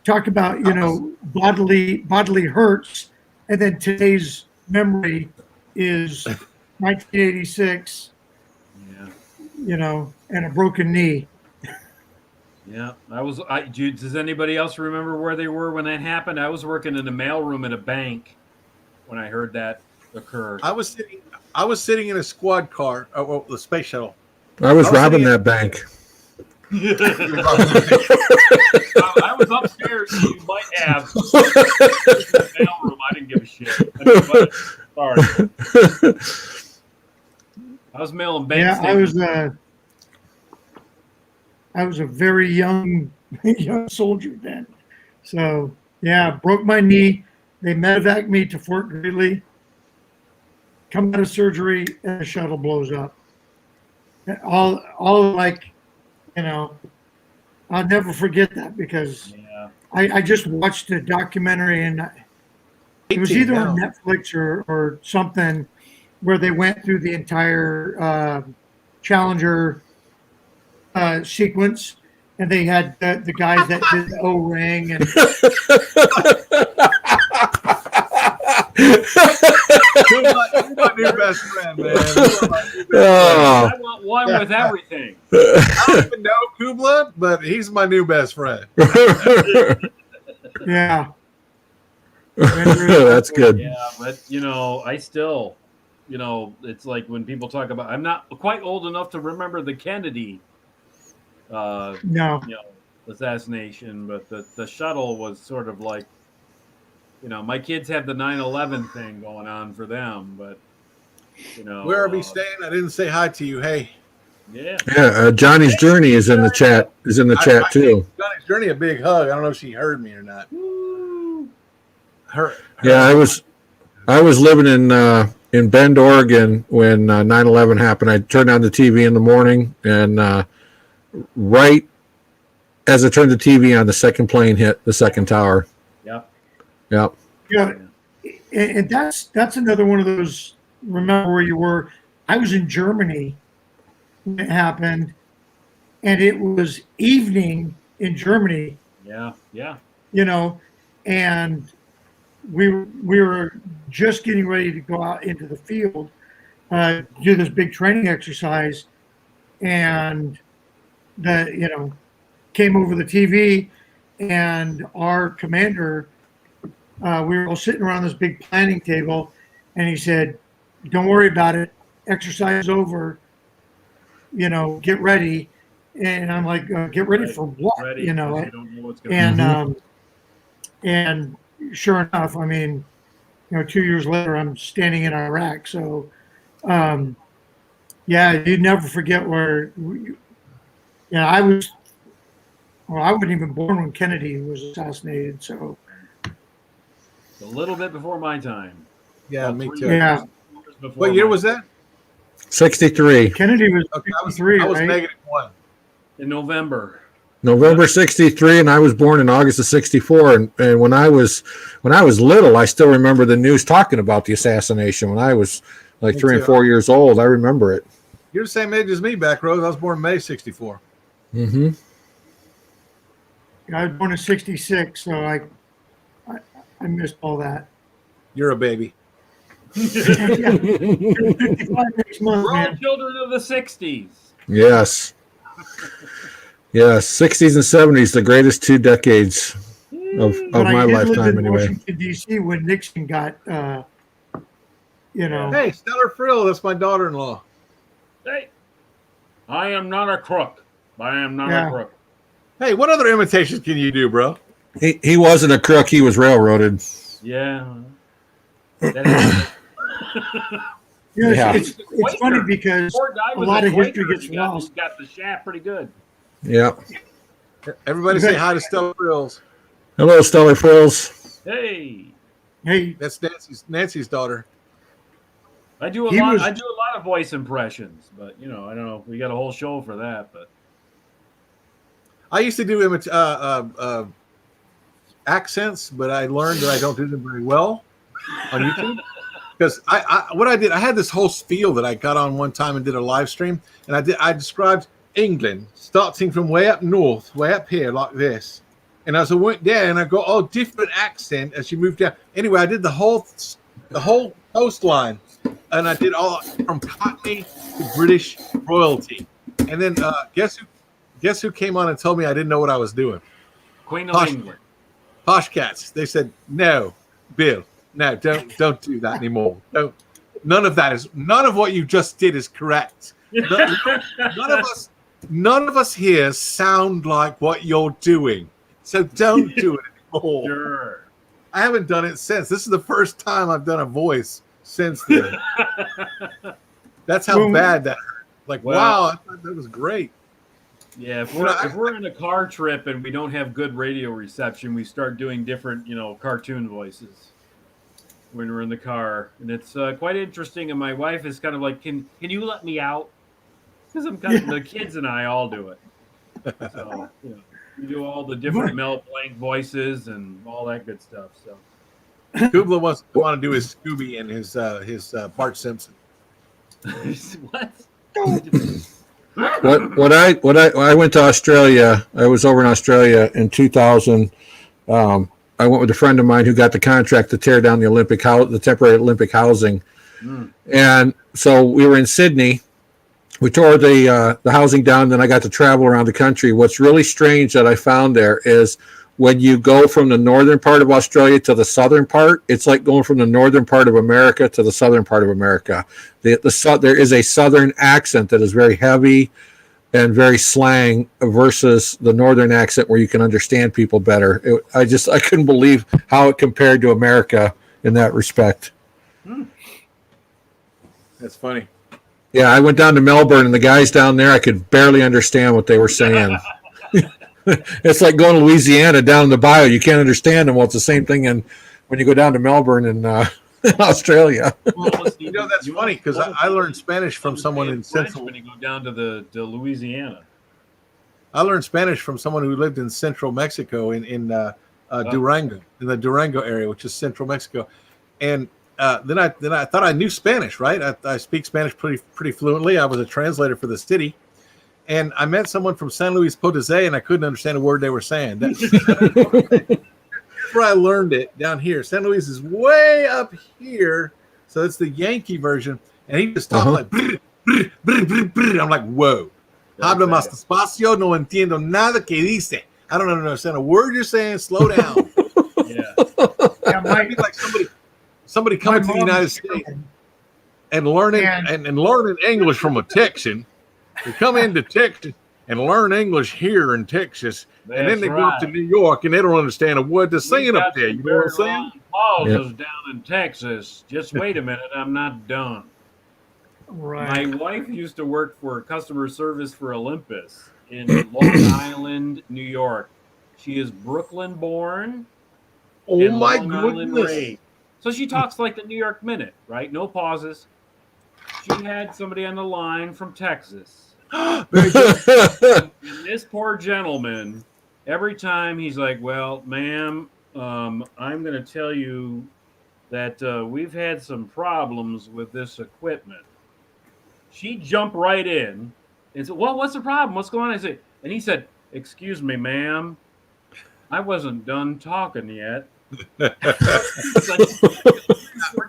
talk about bodily hurts, and then today's memory is 1986, Yeah. and a broken knee. Yeah. Does anybody else remember where they were when that happened? I was working in the mailroom at a bank when I heard that occur. I was sitting in a squad car, the space shuttle. I was I was robbing sitting that bank. I was upstairs. You might have. In the mailroom. I didn't give a shit. Sorry. I was mailing bank Yeah, statements. I was a very young soldier then. So yeah, broke my knee. They medevaced me to Fort Greely. Come out of surgery, and the shuttle blows up. All like, I'll never forget that, because Yeah. I just watched a documentary, and it was either on Netflix or something, where they went through the entire Challenger sequence, and they had the guys that did the O-ring and You're my new best friend, man. Oh. I want one with everything. I don't even know Kubla, but he's my new best friend. yeah. That's good. Yeah, but I still, it's like when people talk about. I'm not quite old enough to remember the Kennedy, No. assassination, but the shuttle was sort of like, my kids have the 9/11 thing going on for them, but Where are we staying? I didn't say hi to you. Hey. Yeah. Yeah, Johnny's Journey is in the chat. I Too. gave Johnny's Journey a big hug. I don't know if she heard me or not. Yeah, I was living in Bend, Oregon when 9/11 happened. I turned on the TV in the morning, and right as I turned the TV on, the second plane hit the second tower. Yep. Yep. Yeah, and that's another one of those. Remember where you were? I was in Germany when it happened, and it was evening in Germany. Yeah. Yeah. And we were just getting ready to go out into the field, do this big training exercise, and came over the TV, and our commander, we were all sitting around this big planning table, and he said, "Don't worry about it. Exercise over. Get ready." And I'm like, "Get ready for what?" Ready, 'cause you don't know what's gonna And and sure enough, 2 years later, I'm standing in Iraq. So, yeah, you never forget where. I was Well, I wasn't even born when Kennedy was assassinated. So A little bit before my time. Yeah, About me 3 too. years- Yeah. 3 years before What year my was time. that? 63. Kennedy was Okay, I was 53, right? -1. In November. November 63, and I was born in August of 64. And when I was little, I still remember the news talking about the assassination. When I was like Me 3 and too. 4 years old, I remember it. You're the same age as me, Back Rose. I was born May '64. Mm-hmm. I was born in '66, so I missed all that. You're a baby. Yeah, 55 next month, We're all man. children of the 60s. Yes. Yes. 60s and 70s, the greatest 2 decades of But I my did live lifetime, in anyway. Washington, D.C. when Nixon got, you know. Hey, Stellar Frill. That's my daughter-in-law. Hey, I am not a crook. I am not Yeah. a crook. Hey, what other imitations can you do, bro? He wasn't a crook. He was railroaded. Yeah. That is- You know, Yeah. it's funny because Poor guy a was lot of Quaker. history gets He got- lost. He got the shaft pretty good. Yeah. Everybody say hi to Stellar Frills. Hello, Stellar Frills. Hey, Hey, That's Nancy's daughter. I do a He lot. was- I do a lot of voice impressions, but I don't know if we got a whole show for that. But I used to do accents, but I learned that I don't do them very well on YouTube. Because what I did, I had this whole spiel that I got on one time and did a live stream, and I described England starting from way up north, way up here like this, and as I went there, and I go, oh, different accent as you move down. Anyway, I did the whole coastline, and I did all from Cockney to British royalty, and then guess who came on and told me I didn't know what I was doing? Queen of Posh- England. Posh cats. They said, no, Bill, no, don't do that anymore. Don't. None of what you just did is correct. None of us here sound like what you're doing. So don't do it anymore. Sure. I haven't done it since. This is the first time I've done a voice since then. That's how Well, bad that hurt. Like, well- wow, I thought that was great. Yeah, if You know, we're in a car trip and we don't have good radio reception, we start doing different, cartoon voices when we're in the car, and it's quite interesting. And my wife is kind of like, "Can you let me out?" Because the kids and I all do it. So we do all the different Mel Blanc voices and all that good stuff. So Kubla wants to want to do his Scooby and his Bart Simpson. what? I went to Australia. I was over in Australia in 2000. I went with a friend of mine who got the contract to tear down the temporary Olympic housing. And so we were in Sydney. We tore the housing down. Then I got to travel around the country. What's really strange that I found there is when you go from the northern part of Australia to the southern part, it's like going from the northern part of America to the southern part of America. There is a southern accent that is very heavy and very slang versus the northern accent where you can understand people better. I couldn't believe how it compared to America in that respect. That's funny. Yeah, I went down to Melbourne, and the guys down there, I could barely understand what they were saying. It's like going to Louisiana down in the bayou. You can't understand them. Well, it's the same thing when you go down to Melbourne in Australia. Well, That's funny because I learned Spanish from someone in Central. When you go down to the Louisiana. I learned Spanish from someone who lived in Central Mexico in Durango, in the Durango area, which is Central Mexico, and then I thought I knew Spanish, right? I speak Spanish pretty fluently. I was a translator for the city, and I met someone from San Luis Potosí, and I couldn't understand a word they were saying. That's where I learned it, down here. San Luis is way up here, so it's the Yankee version, and he just talked like, brr, brr, brr, brr, brr. I'm like, whoa. Habla más despacio, no entiendo nada que dice. I don't understand a word you're saying. Slow down. Yeah. yeah, It'd be like somebody coming to the United States and learning and learning English from a Texan. They come into Texas and learn English here in Texas, and then they go up to New York and they don't understand a word they're saying up there. You know what I'm saying? Pauses down in Texas. Just wait a minute, I'm not done. Right. My wife used to work for customer service for Olympus, in Long Island, New York. She is Brooklyn born Oh and my Long Island goodness. raised. So she talks like the New York Minute, right? No pauses. She had somebody on the line from Texas. Very good. And this poor gentleman, every time he's like, well, ma'am, I'm going to tell you that we've had some problems with this equipment. She jumped right in and said, well, what's the problem? What's going on? I said, and he said, excuse me, ma'am, I wasn't done talking yet. Now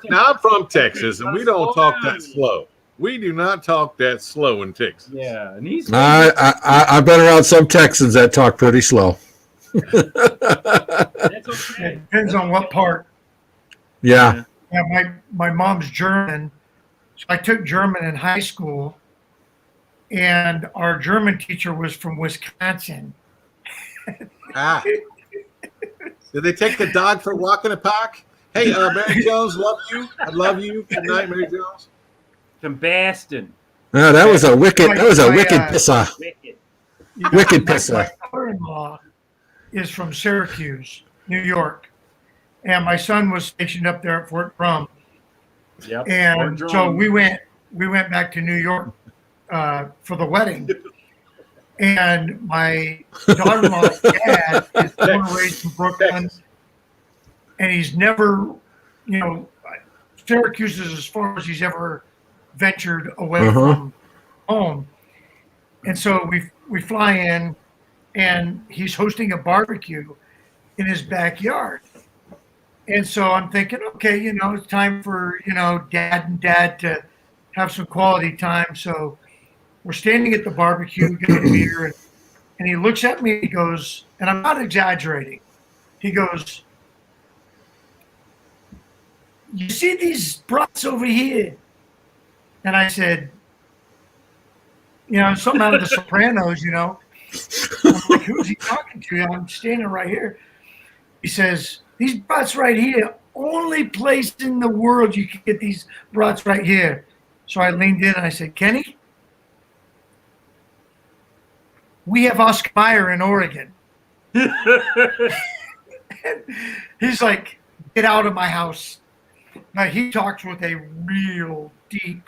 I'm from Texas, and we don't talk that slow. We do not talk that slow in Texas. Yeah, and he's I've been around some Texans that talk pretty slow. that's okay. It depends on what part. Yeah. Yeah, my mom's German, so I took German in high school, and our German teacher was from Wisconsin. Ah. Did they take the dog for a walk in the park? Hey, Mary Jones, love you. I love you. Good night, Mary Jones. From Baston. No, that was a wicked wicked pisser. Wicked. Wicked My pisser. father-in-law is from Syracuse, New York, and my son was stationed up there at Fort Drum. Yep. And so we went back to New York for the wedding. And my daughter-in-law's dad is born and raised in Brooklyn, and he's never, Syracuse is as far as he's ever ventured away from home. And so we fly in, and he's hosting a barbecue in his backyard. And so I'm thinking, okay, it's time for, dad and dad to have some quality time. So we're standing at the barbecue, getting a beer, and he looks at me, he goes, and I'm not exaggerating. He goes, you see these brats over here? And I said, something out of The Sopranos, I'm like, who's he talking to? I'm standing right here. He says, these brats right here, only place in the world you can get these brats right here. So I leaned in and I said, Kenny, we have Oscar Mayer in Oregon. He's like, get out of my house. Now he talks with a real deep,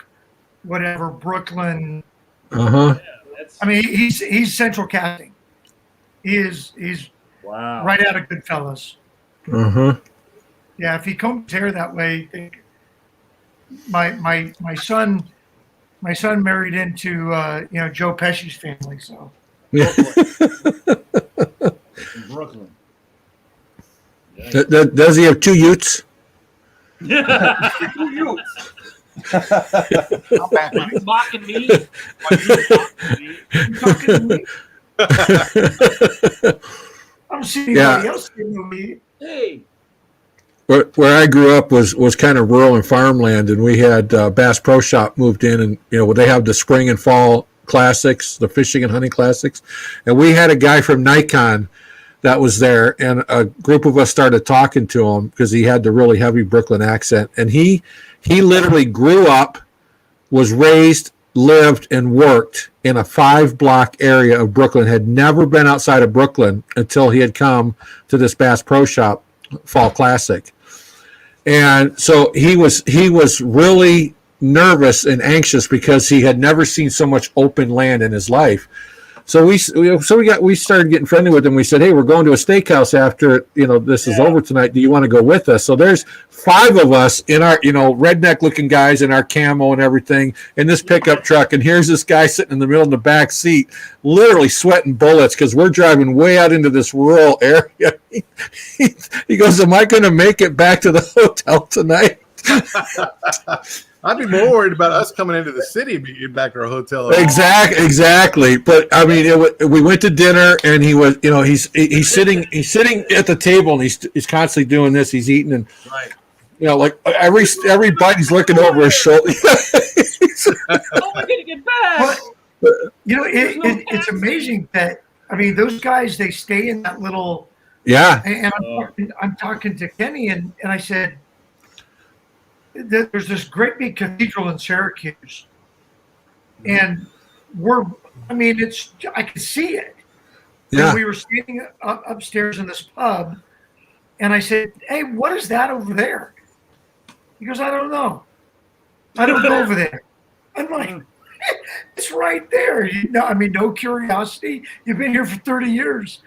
whatever, Brooklyn. Uh-huh. Yeah, I mean, he's central casting. He's wow. right out of Goodfellas. Uh-huh. Yeah, if he combs his hair that way, my son married into Joe Pesci's family, so. Yeah. In Brooklyn. Does he have two Utes? Yeah. You mocking me? Are you mocking me? You talking to me? I don't see anybody else saying me. Hey. Where I grew up was kind of rural and farmland, and we had Bass Pro Shop moved in, and they have the spring and fall classics, the fishing and hunting classics, and we had a guy from Nikon that was there, and a group of us started talking to him because he had the really heavy Brooklyn accent, and he literally grew up, was raised, lived, and worked in a 5-block area of Brooklyn, had never been outside of Brooklyn until he had come to this Bass Pro Shop Fall Classic. And so he was really nervous and anxious because he had never seen so much open land in his life. So we started getting friendly with him. We said, hey, we're going to a steakhouse after this is over tonight. Do you want to go with us? So there's 5 of us in our redneck looking guys in our camo and everything in this pickup truck, and here's this guy sitting in the middle of the back seat, literally sweating bullets because we're driving way out into this rural area. He goes, am I going to make it back to the hotel tonight? I'd be more worried about us coming into the city and getting back to our hotel. Exactly. But I mean, we went to dinner, and he was, he's sitting at the table, and he's constantly doing this. He's eating, and like every bite, he's looking over his shoulder. How am I going to get back? It's amazing that those guys, they stay in that little. Yeah. And I'm talking to Kenny, and I said, there's this great big cathedral in Syracuse, and I mean, I can see it. Yeah. And we were standing upstairs in this pub, and I said, "Hey, what is that over there?" He goes, "I don't know. I don't go over there." I'm like, "It's right there." I mean, no curiosity. You've been here for 30 years,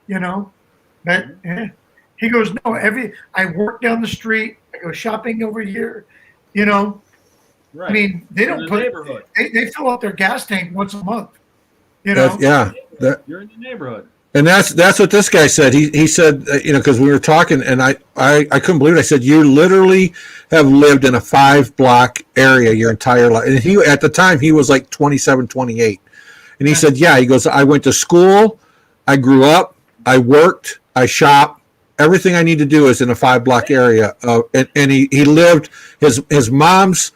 you know. But he goes, "No, I work down the street. I go shopping over here, you know." Right. I mean, they You're don't in put the neighborhood. they fill up their gas tank once a month, you know. Yeah. You're in the neighborhood. And that's what this guy said. He said, because we were talking, and I couldn't believe it. I said, you literally have lived in a 5-block area your entire life. And he, at the time, he was like 27, 28. And he said, yeah, he goes, I went to school, I grew up, I worked, I shopped. Everything I need to do is in a 5-block area. And he lived, his mom's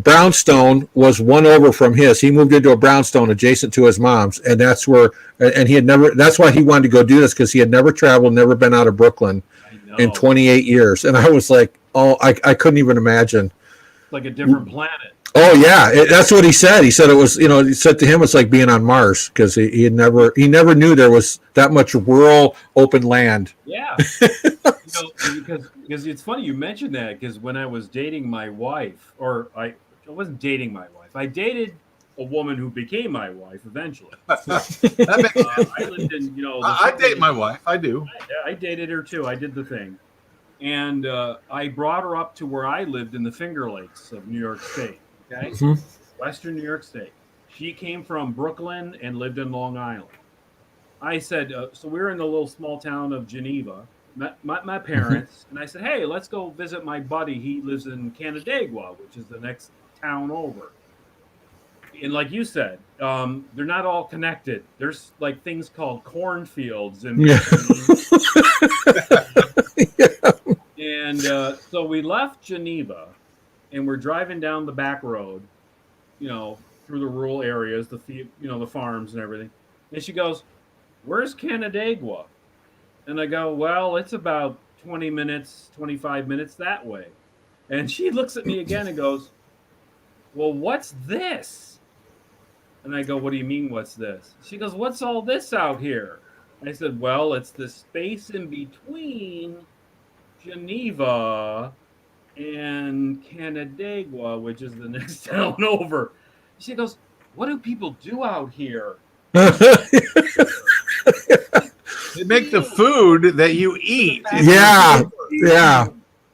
brownstone was one over from his. He moved into a brownstone adjacent to his mom's, and that's where. And he had never. That's why he wanted to go do this, because he had never traveled, never been out of Brooklyn in 28 years. And I was like, oh, I couldn't even imagine. Like a different planet. Oh yeah, that's what he said. He said it was, he said to him it's like being on Mars, because he never knew there was that much rural open land. Yeah. Because it's funny you mentioned that, because when I was dating my wife, or I wasn't dating my wife, I dated a woman who became my wife eventually. I lived in, I date my wife. I do. I dated her too. I did the thing. And I brought her up to where I lived in the Finger Lakes of New York State. Okay, Western New York State. She came from Brooklyn and lived in Long Island. I said, so we were in the little small town of Geneva, my parents, and I said, hey, let's go visit my buddy. He lives in Canandaigua, which is the next town over. And like you said, they're not all connected. There's like things called cornfields in And so we left Geneva, and we're driving down the back road, through the rural areas, the farms and everything. And she goes, where's Canandaigua? And I go, well, it's about 20 minutes, 25 minutes that way. And she looks at me again and goes, well, what's this? And I go, what do you mean, what's this? She goes, what's all this out here? I said, well, it's the space in between Geneva and Canandaigua, which is the next town over. She goes, what do people do out here? They make the food that you eat. Yeah.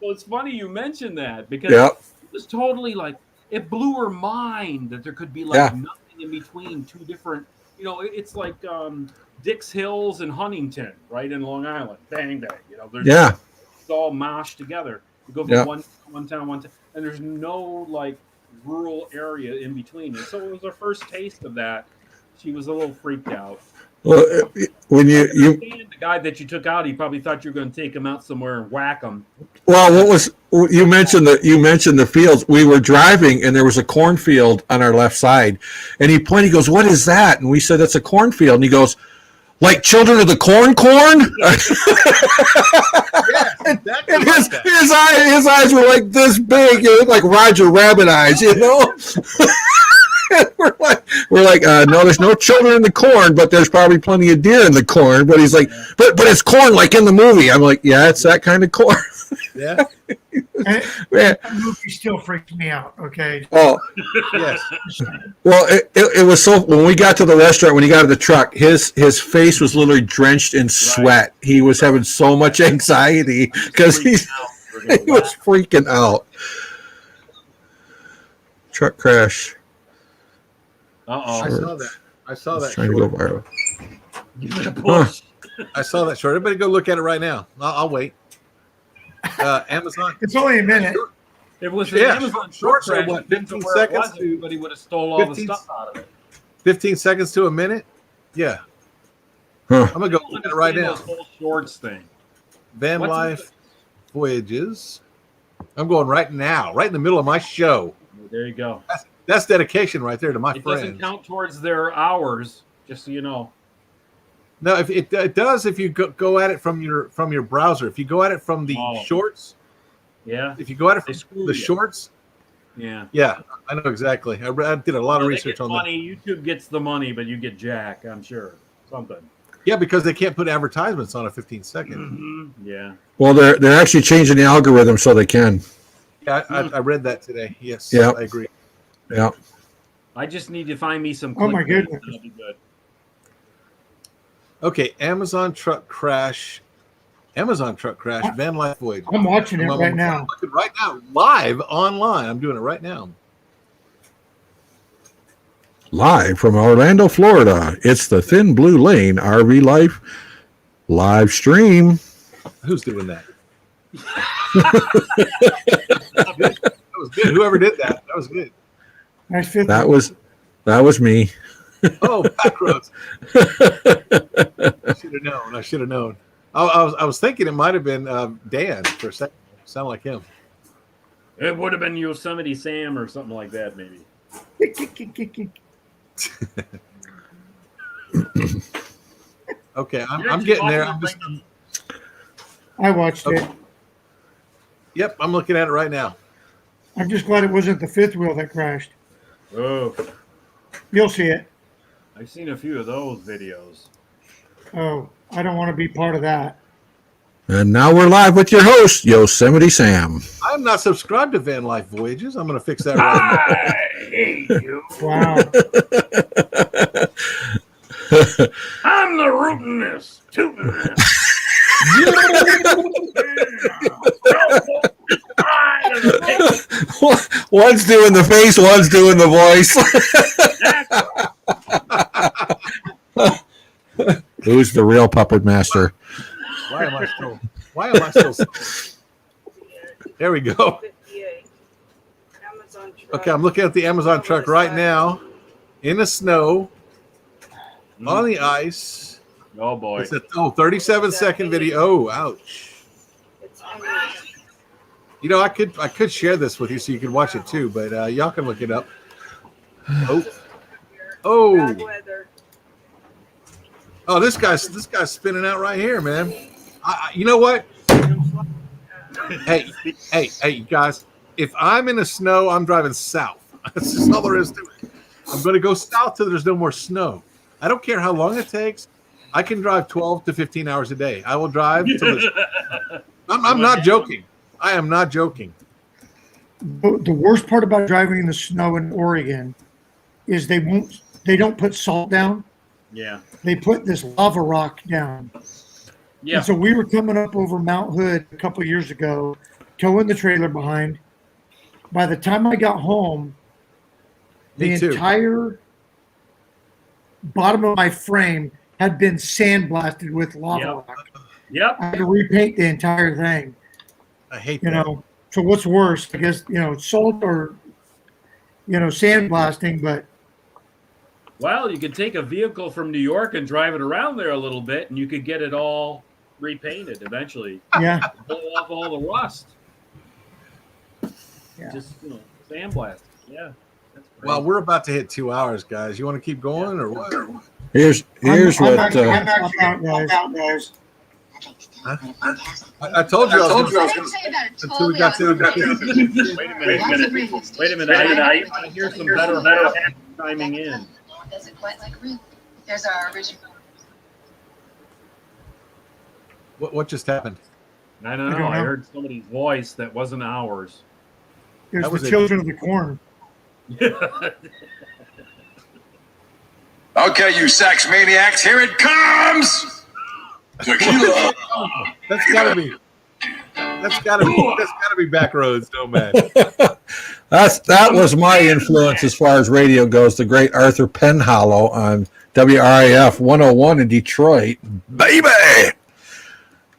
So it's funny you mentioned that, because it was totally like, it blew her mind that there could be nothing in between two different, it's like Dix Hills and Huntington, right, in Long Island. Bang, bang. It's all mashed together. You go from one town, and there's no rural area in between. And so it was her first taste of that. She was a little freaked out. Well, when the guy that you took out, he probably thought you were going to take him out somewhere and whack him. Well, you mentioned the fields. We were driving, and there was a cornfield on our left side, and he pointed. He goes, "What is that?" And we said, "That's a cornfield." And he goes, "Like Children of the Corn?" And his eyes were like this big, like Roger Rabbit eyes, We're like, no, there's no children in the corn, but there's probably plenty of deer in the corn. But he's like, but it's corn like in the movie. I'm like, yeah, it's that kind of corn. Yeah. That movie still freaks me out. Okay. Oh, yes. Well, it was so, when we got to the restaurant, when he got to the truck, his face was literally drenched in sweat. He was having so much anxiety because he was freaking out. Truck crash. Uh-oh. I saw that. Trying to go viral. Give it a push. I saw that short. Everybody go look at it right now. I'll wait. Amazon. It's only a minute. If it was an Amazon shorts crash, are what, 15 seconds? Everybody would have stole all the stuff out of it. 15 seconds to a minute? Yeah. Huh. I'm going to go look at it right now. This whole shorts thing. Van Life Voyages. I'm going right now, right in the middle of my show. There you go. That's dedication right there to my friends. friends. It doesn't count towards their hours, just so you know. No, if it does if you go at it from your browser. If you go at it from the shorts, yeah. If you go at it from the shorts, Yeah. Yeah, I know exactly. I did a lot of They research get on money. YouTube gets the money, but you get jack. I'm sure something. that. Yeah, because they can't put advertisements on a 15-second. Yeah. Well, they're actually changing the algorithm so they can. Yeah, I read that today. Yes, Yeah. I agree. Yeah. I just need to find me some Oh my clickbait. goodness. That'll be good. Okay, Amazon truck crash. Van life voyage. I'm watching it I'm right now. looking right now, live online. I'm doing it right now. Live from Orlando, Florida, it's the Thin Blue Lane RV Life live stream. Who's doing that? That was good. Whoever did that, that was good. Nice fifth. That was me. Oh, backroads. I should have known. I was thinking it might have been Dan for a second. Sound like him. It would have been Yosemite Sam or something like that, maybe. Okay, I'm getting there. I watched it. Yep, I'm looking at it right now. I'm just glad it wasn't the fifth wheel that crashed. Oh, You'll see it. I've seen a few of those videos. Oh, I don't want to be part of that. And now we're live with your host, Yosemite Sam. I'm not subscribed to Van Life Voyages. I'm going to fix that right I hate you. Wow. I'm the rootinest, tootinest. One's doing the face, one's doing the voice. Who's the real puppet master? now. Why am I still? There we go. Okay, I'm looking at the Amazon truck right now, in the snow, on the ice. Oh boy. It's a 37-second video. Oh, ouch. You know, I could share this with you so you could watch it too, but y'all can look it up. Oh, this guy's spinning out right here, man. You know what? Hey, guys! If I'm in the snow, I'm driving south. That's just all there is to it. I'm going to go south till there's no more snow. I don't care how long it takes. I can drive 12 to 15 hours a day. I will drive till there's. I'm not joking. I am not joking. The worst part about driving in the snow in Oregon is they don't put salt down. Yeah. They put this lava rock down. Yeah. And so we were coming up over Mount Hood a couple of years ago, towing the trailer behind. By the time I got home, the Me too. entire bottom of my frame had been sandblasted with lava Yep. rock. Yep. I had to repaint the entire thing. I hate You that. know, so what's worse? I guess, salt or, sandblasting, but Well, you could take a vehicle from New York and drive it around there a little bit, and you could get it all repainted eventually. yeah. Pull off all the rust. Yeah. Just sandblast. Yeah. That's great. Well, we're about to hit 2 hours, guys. You want to keep going or what? Here's I'm what actually out, guys. I told you I was going to until we got to Wait a minute. I hear some better chiming in. Does it quite like Ruth? There's our original. What just happened? I don't I know. don't I know. heard somebody's voice that wasn't ours. There's That was the it. children of the corn. Okay, you sex maniacs, here it comes! Tequila! That's gotta be Backroads, no man. that was my influence as far as radio goes. The great Arthur Penhollow on WRIF 101 in Detroit, baby.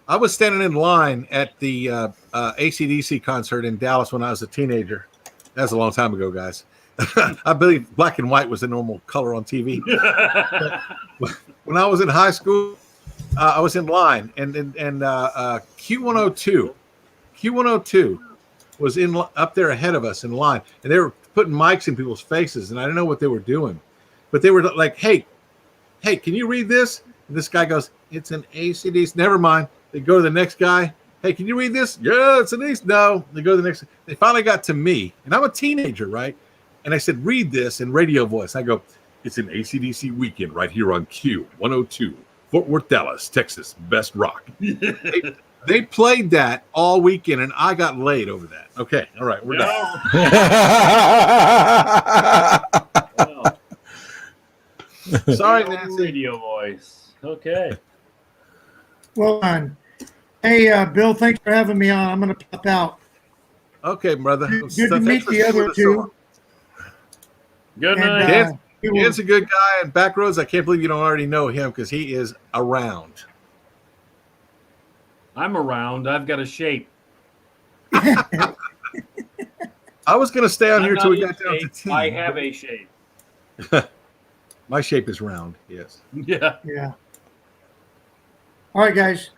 I was standing in line at the AC/DC concert in Dallas when I was a teenager. That's a long time ago, guys. I believe black and white was the normal color on TV. When I was in high school, I was in line, and Q102 was up there ahead of us in line, and they were putting mics in people's faces, and I didn't know what they were doing, but they were like, "Hey, can you read this?" And this guy goes, "It's an AC/DC." Never mind. They go to the next guy. Hey, can you read this? Yeah, it's an ace. No. They go to the next. They finally got to me, and I'm a teenager, right? And I said, read this in radio voice. I go, it's an AC/DC weekend right here on Q102, Fort Worth, Dallas, Texas, best rock. They played that all weekend, and I got laid over that. Okay, all right, we're done. Well, Sorry, no Nancy. radio voice. Okay. Well done. Hey, Bill, thanks for having me on. I'm going to pop out. Okay, brother. Good So to thanks meet for the staying other with us so long. two. Good And, night. Dan- we will- Dan's a good guy, and Backroads, I can't believe you don't already know him because he is around. I'm around. I've got a shape. I was going to stay on I'm here not till we in got down to shape. 10. I have a shape. My shape is round, yes. Yeah. Yeah. All right, guys.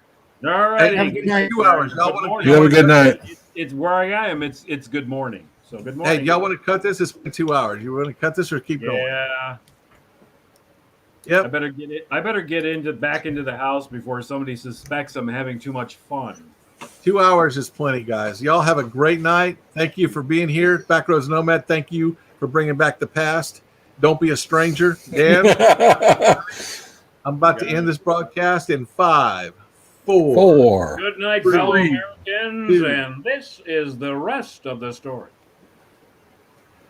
All righty. Have a good night. 2 hours. Y'all Good wanna- morning. You have a good night. It's where I am. It's good morning. So good morning. Hey, y'all want to cut this? It's been 2 hours. You want to cut this or keep going? Yeah. Yep. I better get it. I better get back into the house before somebody suspects I'm having too much fun. 2 hours is plenty, guys. Y'all have a great night. Thank you for being here. Backroads Nomad, thank you for bringing back the past. Don't be a stranger. Dan, I'm about to end this broadcast in 5, 4. 4. Good night, Three, fellow Americans, two. and this is the rest of the story.